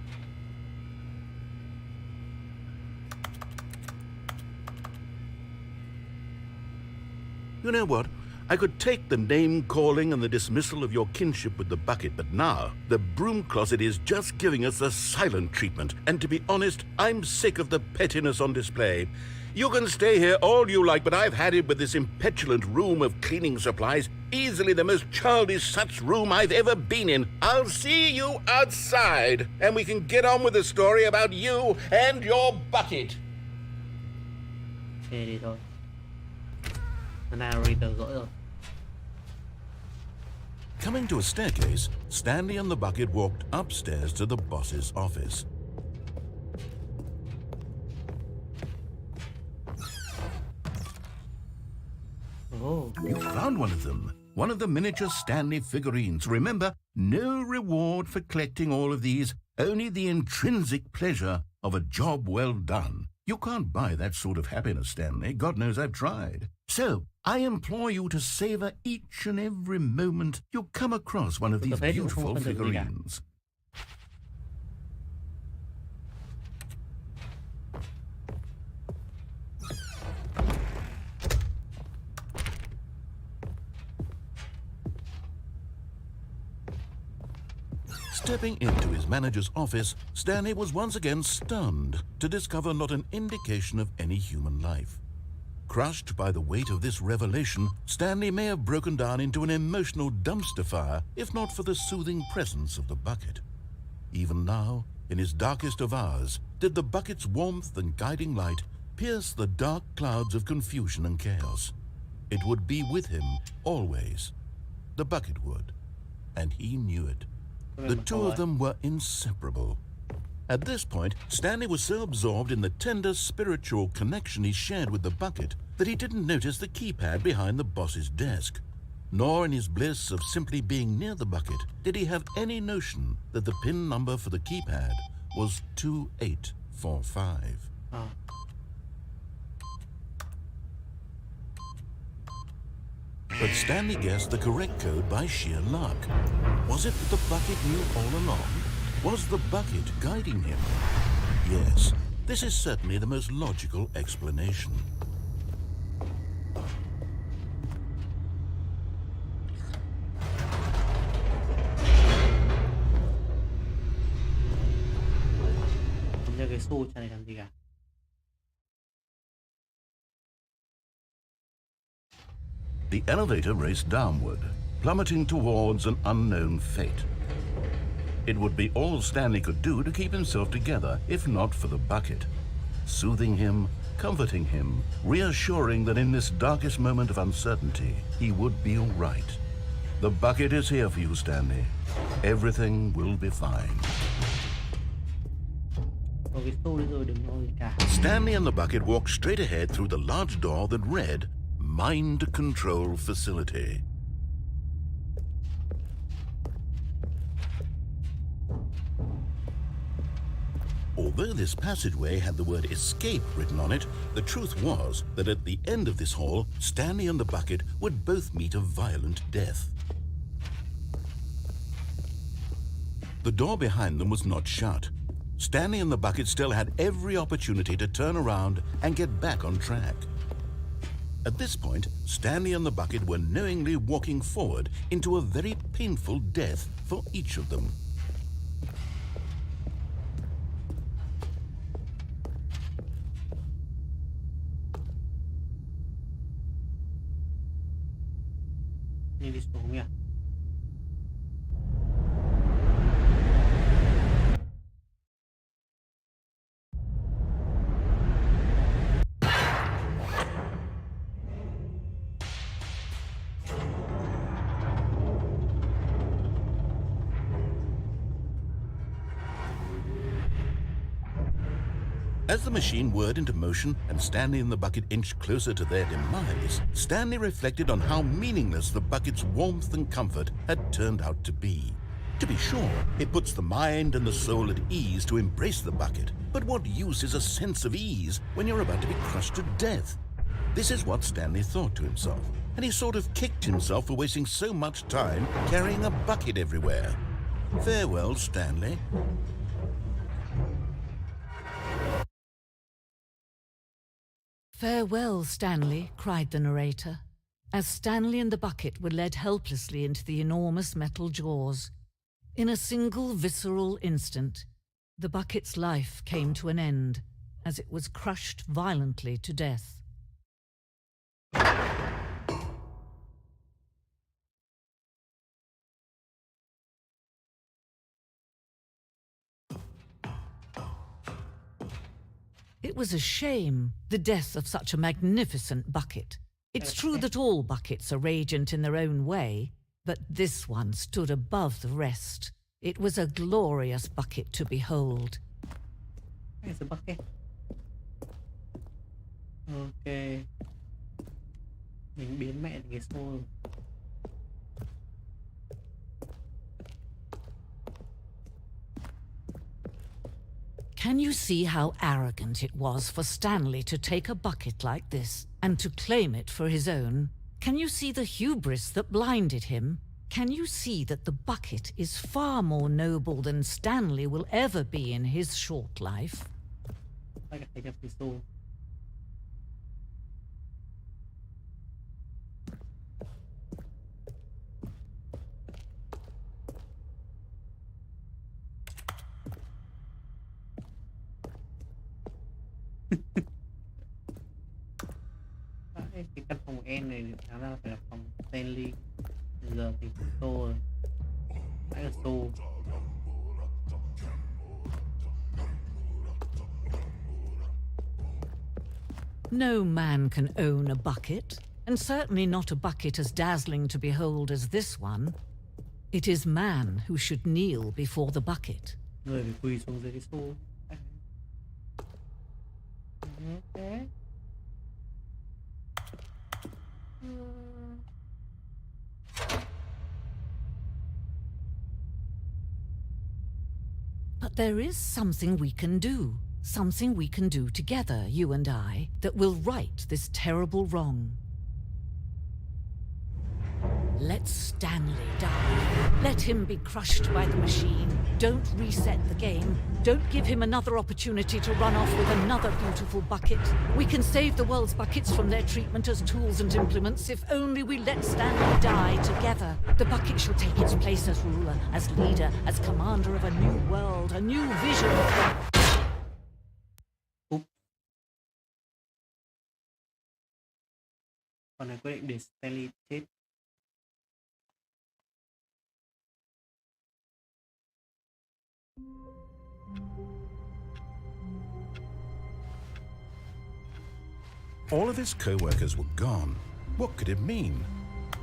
You know what? I could take the name-calling and the dismissal of your kinship with the bucket, but now the broom closet is just giving us the silent treatment. And to be honest, I'm sick of the pettiness on display. You can stay here all you like, but I've had it with this impetulant room of cleaning supplies. Easily the most childish such room I've ever been in. I'll see you outside, and we can get on with the story about you and your bucket. Đi thôi. Narrator gỡ rồi. Coming to a staircase, Stanley and the bucket walked upstairs to the boss's office. Oh. You found one of them. One of the miniature Stanley figurines. Remember, no reward for collecting all of these, only the intrinsic pleasure of a job well done. You can't buy that sort of happiness, Stanley. God knows I've tried. So, I implore you to savor each and every moment you come across one of these beautiful figurines. Stepping into his manager's office, Stanley was once again stunned to discover not an indication of any human life. Crushed by the weight of this revelation, Stanley may have broken down into an emotional dumpster fire if not for the soothing presence of the bucket. Even now, in his darkest of hours, did the bucket's warmth and guiding light pierce the dark clouds of confusion and chaos. It would be with him always. The bucket would, and he knew it. The two of them were inseparable. At this point, Stanley was so absorbed in the tender spiritual connection he shared with the bucket that he didn't notice the keypad behind the boss's desk. Nor in his bliss of simply being near the bucket did he have any notion that the PIN number for the keypad was 2845. But Stanley guessed the correct code by sheer luck. Was it that the bucket knew all along? Was the bucket guiding him? Yes, this is certainly the most logical explanation. cái xô chả để làm gì cả. The elevator raced downward, plummeting towards an unknown fate. It would be all Stanley could do to keep himself together, if not for the bucket. Soothing him, comforting him, reassuring that in this darkest moment of uncertainty, he would be all right. The bucket is here for you, Stanley. Everything will be fine. Stanley and the bucket walked straight ahead through the large door that read, Mind Control Facility. Although this passageway had the word escape written on it, the truth was that at the end of this hall, Stanley and the bucket would both meet a violent death. The door behind them was not shut. Stanley and the bucket still had every opportunity to turn around and get back on track. At this point, Stanley and the bucket were knowingly walking forward into a very painful death for each of them. Đi xuống nhỉ. As the machine whirred into motion and Stanley and the bucket inched closer to their demise, Stanley reflected on how meaningless the bucket's warmth and comfort had turned out to be. To be sure, it puts the mind and the soul at ease to embrace the bucket, but what use is a sense of ease when you're about to be crushed to death? This is what Stanley thought to himself, and he sort of kicked himself for wasting so much time carrying a bucket everywhere. Farewell, Stanley. "Farewell, Stanley," cried the narrator, as Stanley and the bucket were led helplessly into the enormous metal jaws. In a single visceral instant, the bucket's life came to an end as it was crushed violently to death. It was a shame, the death of such a magnificent bucket. It's true that all buckets are radiant in their own way, but this one stood above the rest. It was a glorious bucket to behold. It's a bucket. Ok. Mình biến mẹ thành cái xô. Can you see how arrogant it was for Stanley to take a bucket like this and to claim it for his own? Can you see the hubris that blinded him? Can you see that the bucket is far more noble than Stanley will ever be in his short life? Like I got this all. Cái căn phòng N này khá là phải là phòng Stanley. Giờ thì Tô rồi. Nãy là Tô. No man can own a bucket, and certainly not a bucket as dazzling to behold as this one. It is man who should kneel before the bucket. Người phải quỳ xuống dưới cái xô. Ok. But there is something we can do together, you and I, that will right this terrible wrong. Let Stanley die. Let him be crushed by the machine. Don't reset the game. Don't give him another opportunity to run off with another beautiful bucket. We can save the world's buckets from their treatment as tools and implements if only we let Stanley die together. The bucket shall take its place as ruler, as leader, as commander of a new world, a new vision. Con này quyết định để Stanley chết. All of his co-workers were gone. What could it mean?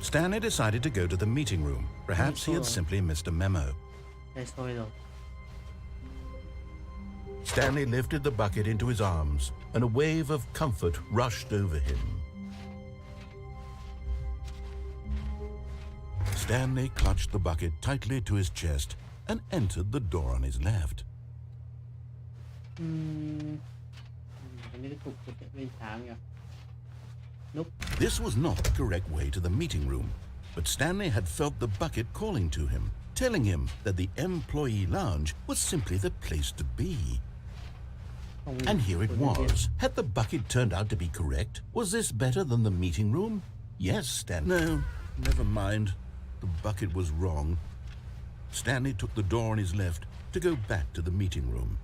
Stanley decided to go to the meeting room. Perhaps he had simply missed a memo. Đây thôi rồi. Stanley lifted the bucket into his arms, and a wave of comfort rushed over him. Stanley clutched the bucket tightly to his chest and entered the door on his left. Nope. This was not the correct way to the meeting room, but Stanley had felt the bucket calling to him, telling him that the employee lounge was simply the place to be. And here it was. Had the bucket turned out to be correct? Was this better than the meeting room? Yes, Stanley. No, never mind. The bucket was wrong. Stanley took the door on his left to go back to the meeting room.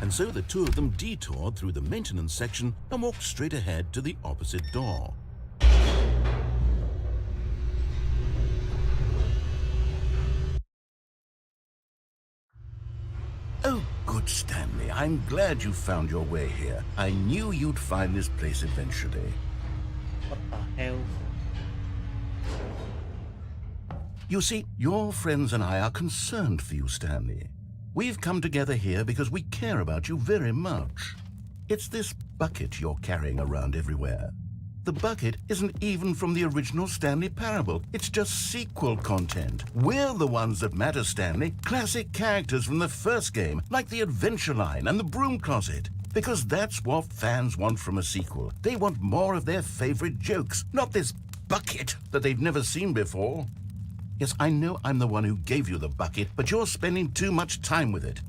And so the two of them detoured through the maintenance section and walked straight ahead to the opposite door. Oh, good, Stanley. I'm glad you found your way here. I knew you'd find this place eventually. What the hell? You see, your friends and I are concerned for you, Stanley. We've come together here because we care about you very much. It's this bucket you're carrying around everywhere. The bucket isn't even from the original Stanley Parable. It's just sequel content. We're the ones that matter, Stanley. Classic characters from the first game, like the Adventure Line and the Broom Closet. Because that's what fans want from a sequel. They want more of their favorite jokes, not this bucket that they've never seen before. Yes, I know I'm the one who gave you the bucket, but you're spending too much time with it.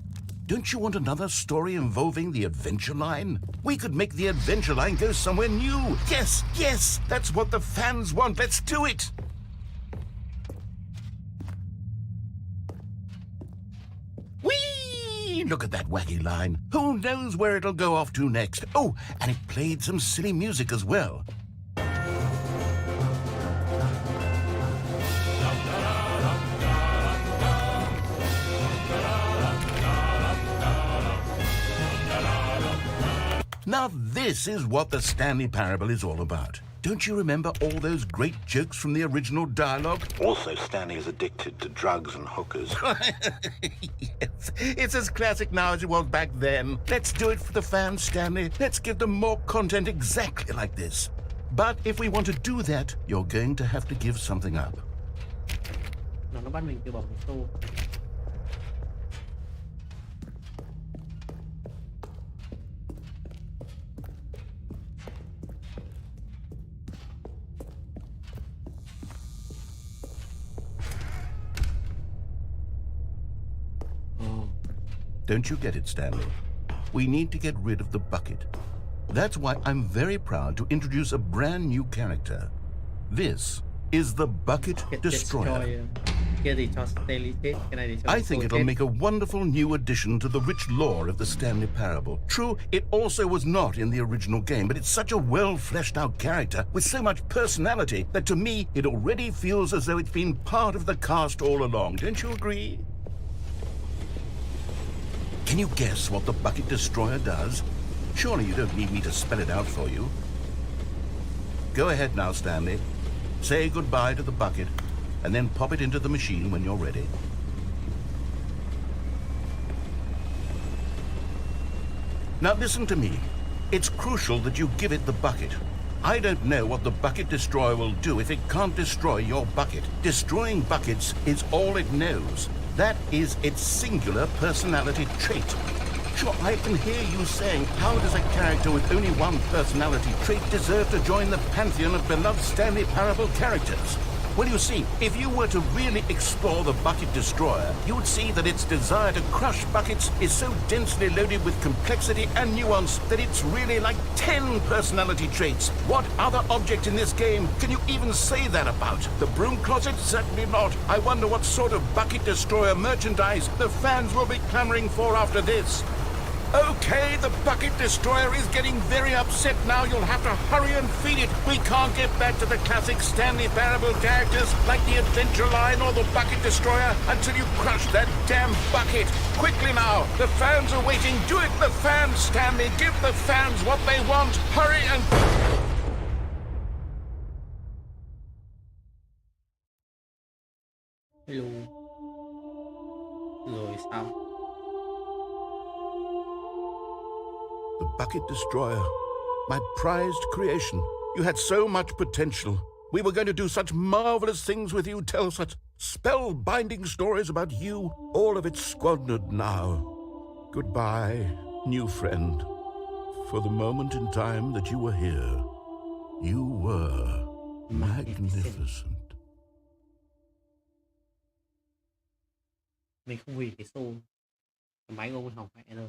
Don't you want another story involving the Adventure Line? We could make the Adventure Line go somewhere new. Yes, yes, that's what the fans want. Let's do it. Whee! Look at that wacky line. Who knows where it'll go off to next? Oh, and it played some silly music as well. Now this is what the Stanley Parable is all about. Don't you remember all those great jokes from the original dialogue? Also, Stanley is addicted to drugs and hookers. Yes, it's as classic now as it was back then. Let's do it for the fans, Stanley. Let's give them more content exactly like this. But if we want to do that, you're going to have to give something up. Nó bắt mình từ bỏ một xô. Don't you get it, Stanley? We need to get rid of the bucket. That's why I'm very proud to introduce a brand new character. This is the Bucket Destroyer. I think it'll make a wonderful new addition to the rich lore of the Stanley Parable. True, it also was not in the original game, but it's such a well-fleshed-out character with so much personality that to me, it already feels as though it's been part of the cast all along. Don't you agree? Can you guess what the Bucket Destroyer does? Surely you don't need me to spell it out for you. Go ahead now, Stanley. Say goodbye to the bucket, and then pop it into the machine when you're ready. Now listen to me. It's crucial that you give it the bucket. I don't know what the Bucket Destroyer will do if it can't destroy your bucket. Destroying buckets is all it knows. That is its singular personality trait. Sure, I can hear you saying, how does a character with only one personality trait deserve to join the pantheon of beloved Stanley Parable characters? Well, you see, if you were to really explore the bucket destroyer, you would see that its desire to crush buckets is so densely loaded with complexity and nuance that it's really like 10 personality traits. What other object in this game can you even say that about? The broom closet? Certainly not. I wonder what sort of bucket destroyer merchandise the fans will be clamoring for after this. Okay, the bucket destroyer is getting very upset now. You'll have to hurry and feed it. We can't get back to the classic Stanley Parable characters like the Adventure Line or the bucket destroyer until you crush that damn bucket. Quickly now, the fans are waiting. Do it, the fans, Stanley. Give the fans what they want. Hurry and... Hello. Rồi sao? The bucket destroyer, my prized creation. You had so much potential. We were going to do such marvelous things with you, tell such spellbinding stories about you. All of it squandered now. Goodbye, new friend. For the moment in time that you were here, you were magnificent. Mình không hủy cái show. Cái máy của ông hỏng mẹ rồi.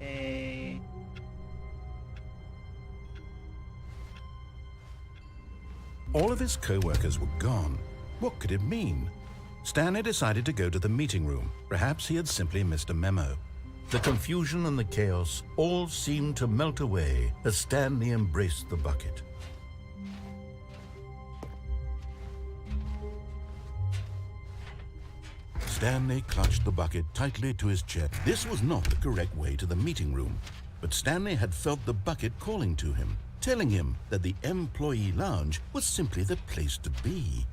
Okay. All of his co-workers were gone. What could it mean? Stanley decided to go to the meeting room. Perhaps he had simply missed a memo. The confusion and the chaos all seemed to melt away as Stanley embraced the bucket. Stanley clutched the bucket tightly to his chest. This was not the correct way to the meeting room, but Stanley had felt the bucket calling to him, telling him that the employee lounge was simply the place to be.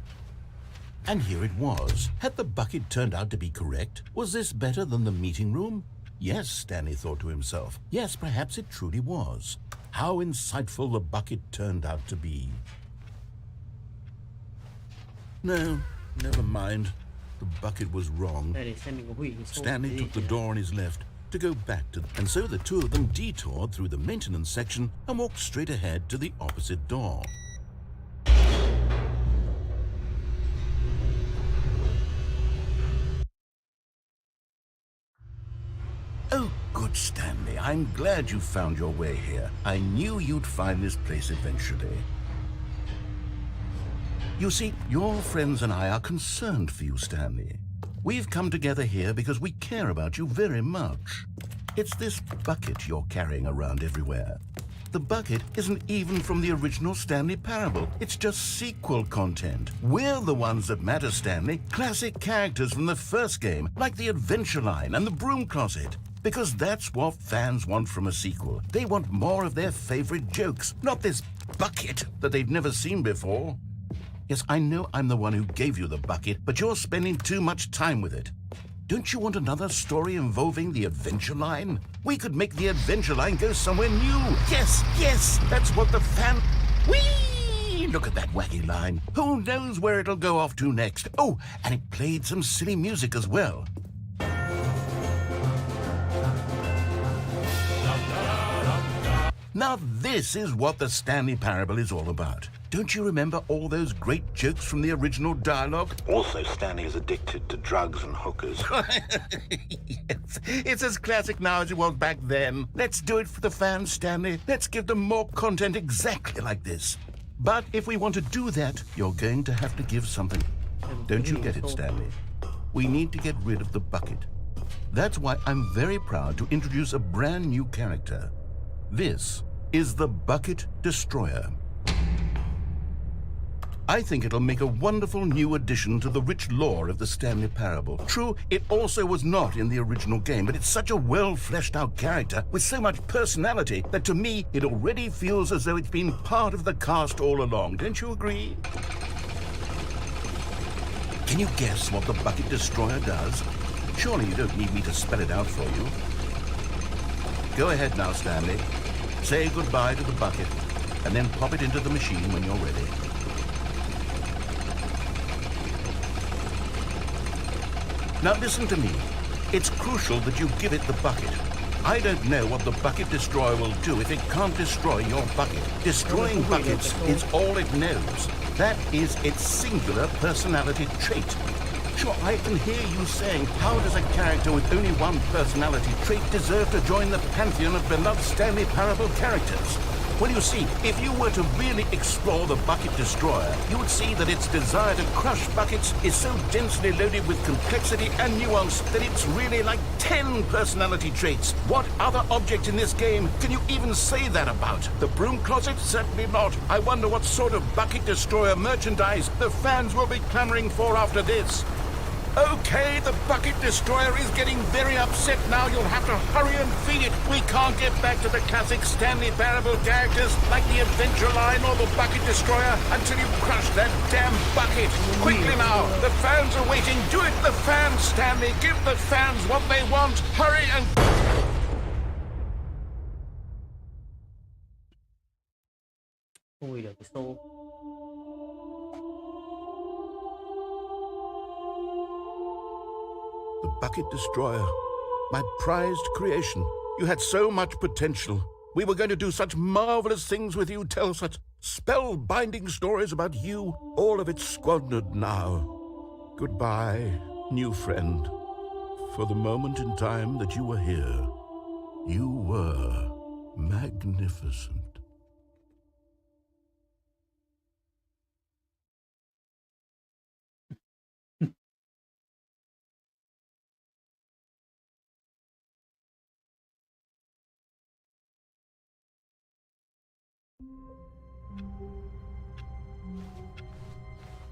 And here it was. Had the bucket turned out to be correct? Was this better than the meeting room? Yes, Stanley thought to himself. Yes, perhaps it truly was. How insightful the bucket turned out to be. No, never mind. The bucket was wrong. Stanley took the door on his left to go back to and so the two of them detoured through the maintenance section and walked straight ahead to the opposite door. Oh, good, Stanley. I'm glad you found your way here. I knew you'd find this place eventually. You see, your friends and I are concerned for you, Stanley. We've come together here because we care about you very much. It's this bucket you're carrying around everywhere. The bucket isn't even from the original Stanley Parable. It's just sequel content. We're the ones that matter, Stanley. Classic characters from the first game, like the Adventure Line and the Broom Closet. Because that's what fans want from a sequel. They want more of their favorite jokes, not this bucket that they've never seen before. Yes, I know I'm the one who gave you the bucket, but you're spending too much time with it. Don't you want another story involving the Adventure Line? We could make the Adventure Line go somewhere new. Yes, yes, that's what the fan... Whee! Look at that wacky line. Who knows where it'll go off to next? Oh, and it played some silly music as well. Now this is what the Stanley Parable is all about. Don't you remember all those great jokes from the original dialogue? Also, Stanley is addicted to drugs and hookers. Yes, it's as classic now as it was back then. Let's do it for the fans, Stanley. Let's give them more content exactly like this. But if we want to do that, you're going to have to give something. Don't you get it, Stanley? We need to get rid of the bucket. That's why I'm very proud to introduce a brand new character. This is the Bucket Destroyer. I think it'll make a wonderful new addition to the rich lore of the Stanley Parable. True, it also was not in the original game, but it's such a well-fleshed-out character with so much personality that to me, it already feels as though it's been part of the cast all along. Don't you agree? Can you guess what the Bucket Destroyer does? Surely you don't need me to spell it out for you. Go ahead now, Stanley. Say goodbye to the bucket, and then pop it into the machine when you're ready. Now listen to me. It's crucial that you give it the bucket. I don't know what the bucket destroyer will do if it can't destroy your bucket. Destroying buckets is all it knows. That is its singular personality trait. Sure, I can hear you saying, how does a character with only one personality trait deserve to join the pantheon of beloved Stanley Parable characters? Well, you see, if you were to really explore the bucket destroyer, you would see that its desire to crush buckets is so densely loaded with complexity and nuance that it's really like 10 personality traits. What other object in this game can you even say that about? The broom closet? Certainly not. I wonder what sort of bucket destroyer merchandise the fans will be clamoring for after this. Okay, the bucket destroyer is getting very upset now. You'll have to hurry and feed it. We can't get back to the classic Stanley Parable characters like the Adventure Line or the bucket destroyer until you crush that damn bucket. Quickly now, the fans are waiting. Do it, the fans, Stanley. Give the fans what they want. Hurry and... Ui, được cái xô. The bucket destroyer. My prized creation. You had so much potential. We were going to do such marvelous things with you, tell such spellbinding stories about you. All of it squandered now. Goodbye, new friend. For the moment in time that you were here, you were magnificent.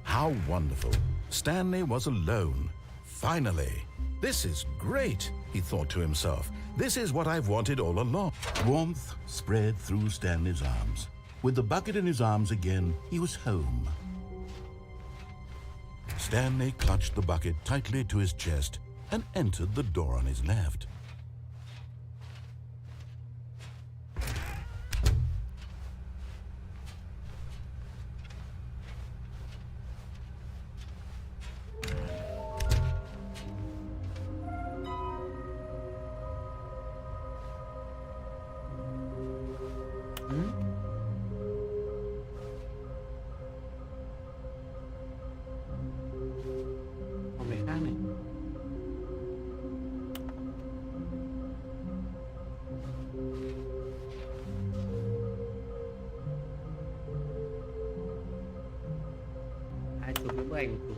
How wonderful. Stanley was alone. Finally. This is great, he thought to himself. This is what I've wanted all along. Warmth spread through Stanley's arms. With the bucket in his arms again, he was home. Stanley clutched the bucket tightly to his chest and entered the door on his left. Phòng này khác này. Hai chục bức ảnh của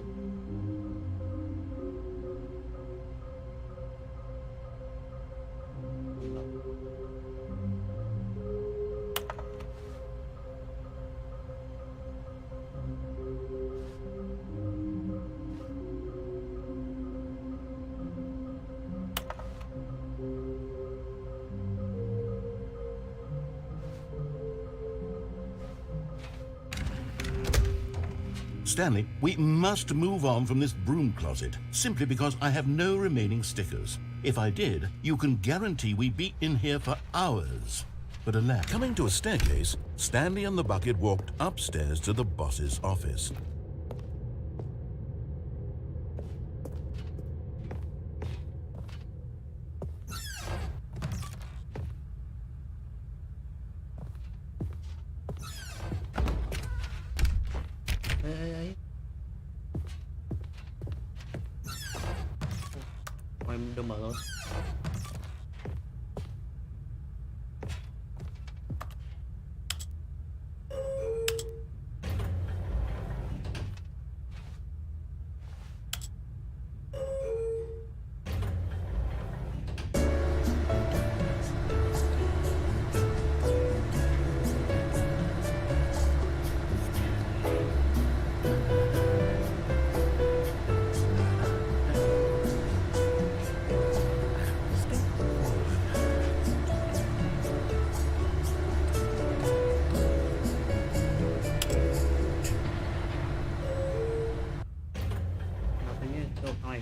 Stanley, we must move on from this broom closet, simply because I have no remaining stickers. If I did, you can guarantee we'd be in here for hours. But alas, coming to a staircase, Stanley and the bucket walked upstairs to the boss's office. ấy. Ngoài được mở rồi.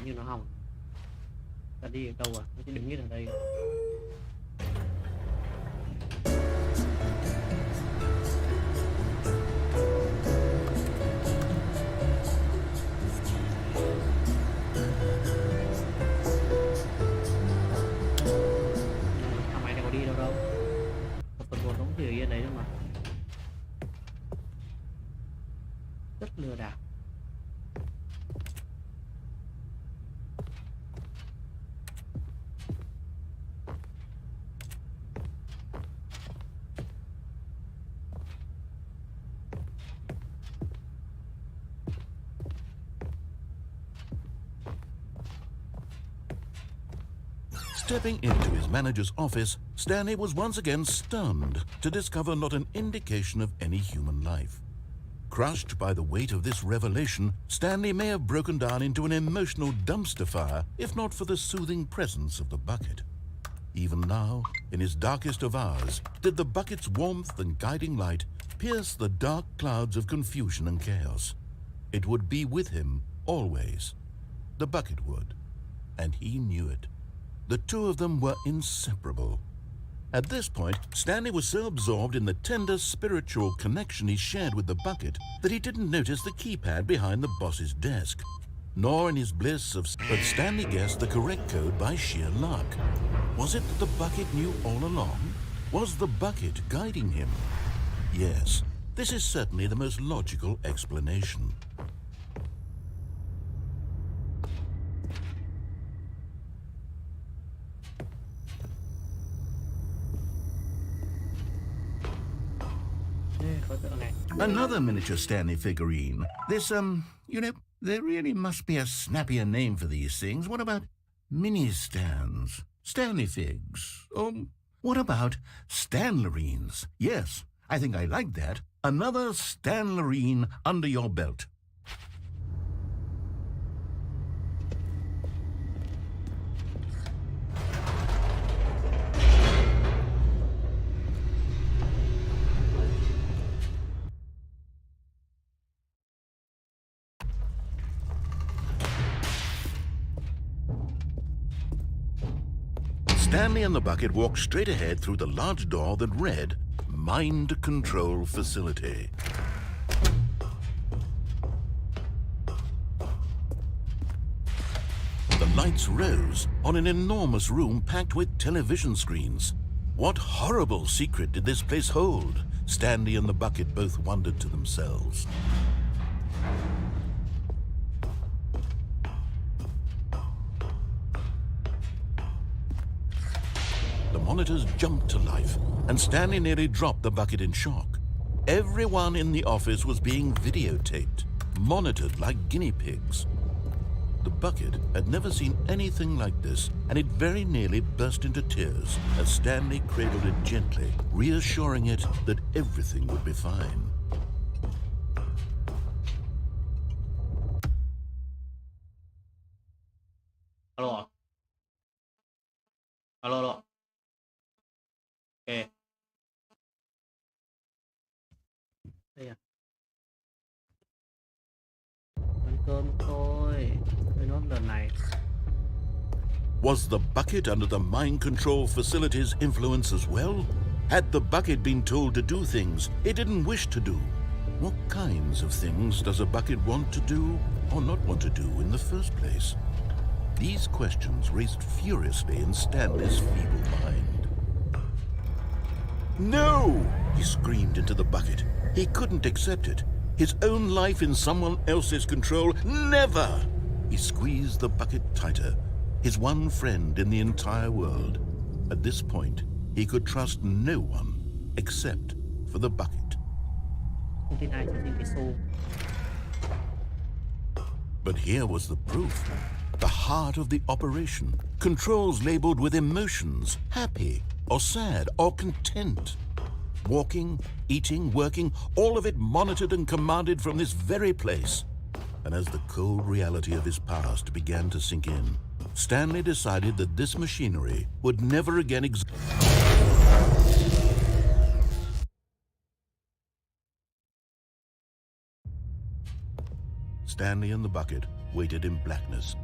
Như nó hỏng. Ta đi ở đâu à? Nó chỉ đứng như ở đây. Stepping into his manager's office, Stanley was once again stunned to discover not an indication of any human life. Crushed by the weight of this revelation, Stanley may have broken down into an emotional dumpster fire if not for the soothing presence of the bucket. Even now, in his darkest of hours, did the bucket's warmth and guiding light pierce the dark clouds of confusion and chaos. It would be with him always. The bucket would, and he knew it. The two of them were inseparable. At this point, Stanley was so absorbed in the tender spiritual connection he shared with the bucket that he didn't notice the keypad behind the boss's desk. Nor in his bliss of... But Stanley guessed the correct code by sheer luck. Was it that the bucket knew all along? Was the bucket guiding him? Yes, this is certainly the most logical explanation. Another miniature Stanley figurine. This, there really must be a snappier name for these things. What about mini-stands? Stanley figs? What about Stanlerines? Yes, I think I like that. Another Stanlerine under your belt. Stanley and the bucket walked straight ahead through the large door that read, Mind Control Facility. The lights rose on an enormous room packed with television screens. What horrible secret did this place hold? Stanley and the bucket both wondered to themselves. The monitors jumped to life, and Stanley nearly dropped the bucket in shock. Everyone in the office was being videotaped, monitored like guinea pigs. The bucket had never seen anything like this, and it very nearly burst into tears as Stanley cradled it gently, reassuring it that everything would be fine. Alo. Alo. Ok. Đây à. Ăn cơm thôi. Tôi nói lần này. Was the bucket under the mind control facility's influence as well? Had the bucket been told to do things it didn't wish to do? What kinds of things does a bucket want to do or not want to do in the first place? These questions raced furiously in Stanley's feeble mind. No! He screamed into the bucket. He couldn't accept it. His own life in someone else's control, never! He squeezed the bucket tighter, his one friend in the entire world. At this point, he could trust no one except for the bucket. But here was the proof. The heart of the operation. Controls labeled with emotions, happy or sad or content. Walking, eating, working, all of it monitored and commanded from this very place. And as the cold reality of his past began to sink in, Stanley decided that this machinery would never again exist. Stanley and the bucket waited in blackness.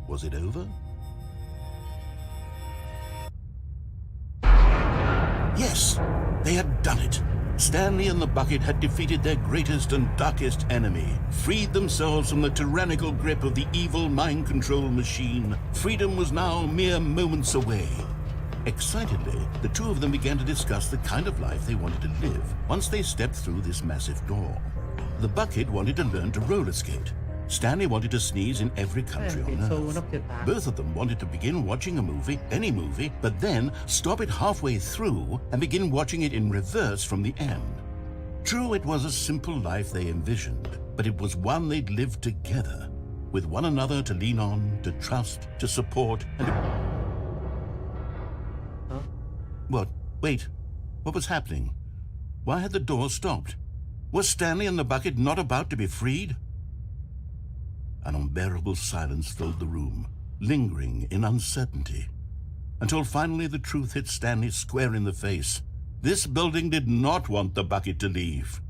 Was it over? Yes, they had done it. Stanley and the bucket had defeated their greatest and darkest enemy, freed themselves from the tyrannical grip of the evil mind control machine. Freedom was now mere moments away. Excitedly, the two of them began to discuss the kind of life they wanted to live once they stepped through this massive door. The bucket wanted to learn to roller skate. Stanley wanted to sneeze in every country on Earth. Both of them wanted to begin watching a movie, any movie, but then stop it halfway through and begin watching it in reverse from the end. True, it was a simple life they envisioned, but it was one they'd lived together, with one another to lean on, to trust, to support, and What? Wait. What was happening? Why had the door stopped? Was Stanley and the bucket not about to be freed? An unbearable silence filled the room, lingering in uncertainty, until finally the truth hit Stanley square in the face. This building did not want the bucket to leave.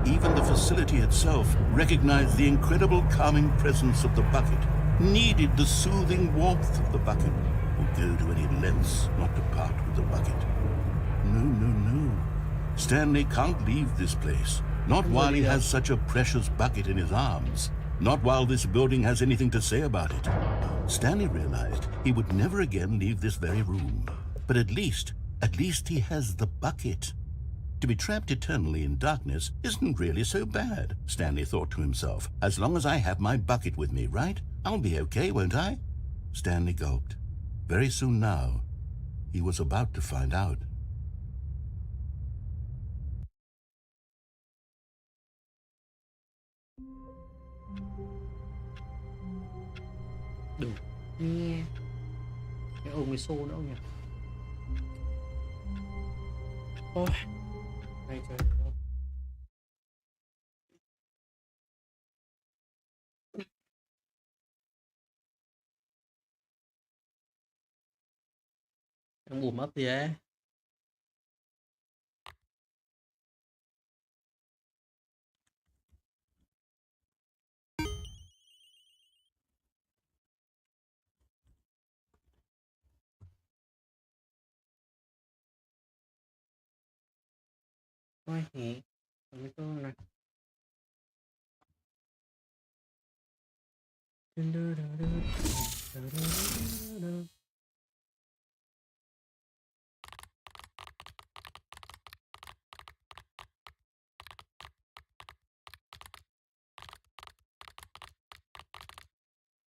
Even the facility itself recognized the incredible calming presence of the bucket, needed the soothing warmth of the bucket, would go to any lengths not to part with the bucket. No. Stanley can't leave this place. Not while he has such a precious bucket in his arms. Not while this building has anything to say about it. Stanley realized he would never again leave this very room. But at least he has the bucket. To be trapped eternally in darkness isn't really so bad, Stanley thought to himself. As long as I have my bucket with me, right? I'll be okay, won't I? Stanley gulped. Very soon now, he was about to find out. Đủ nghe cái ông ấy xô nữa không nhỉ? Ôi này trời ơi. Em bù mất gì ấy? Ôi nhỉ, cái con này.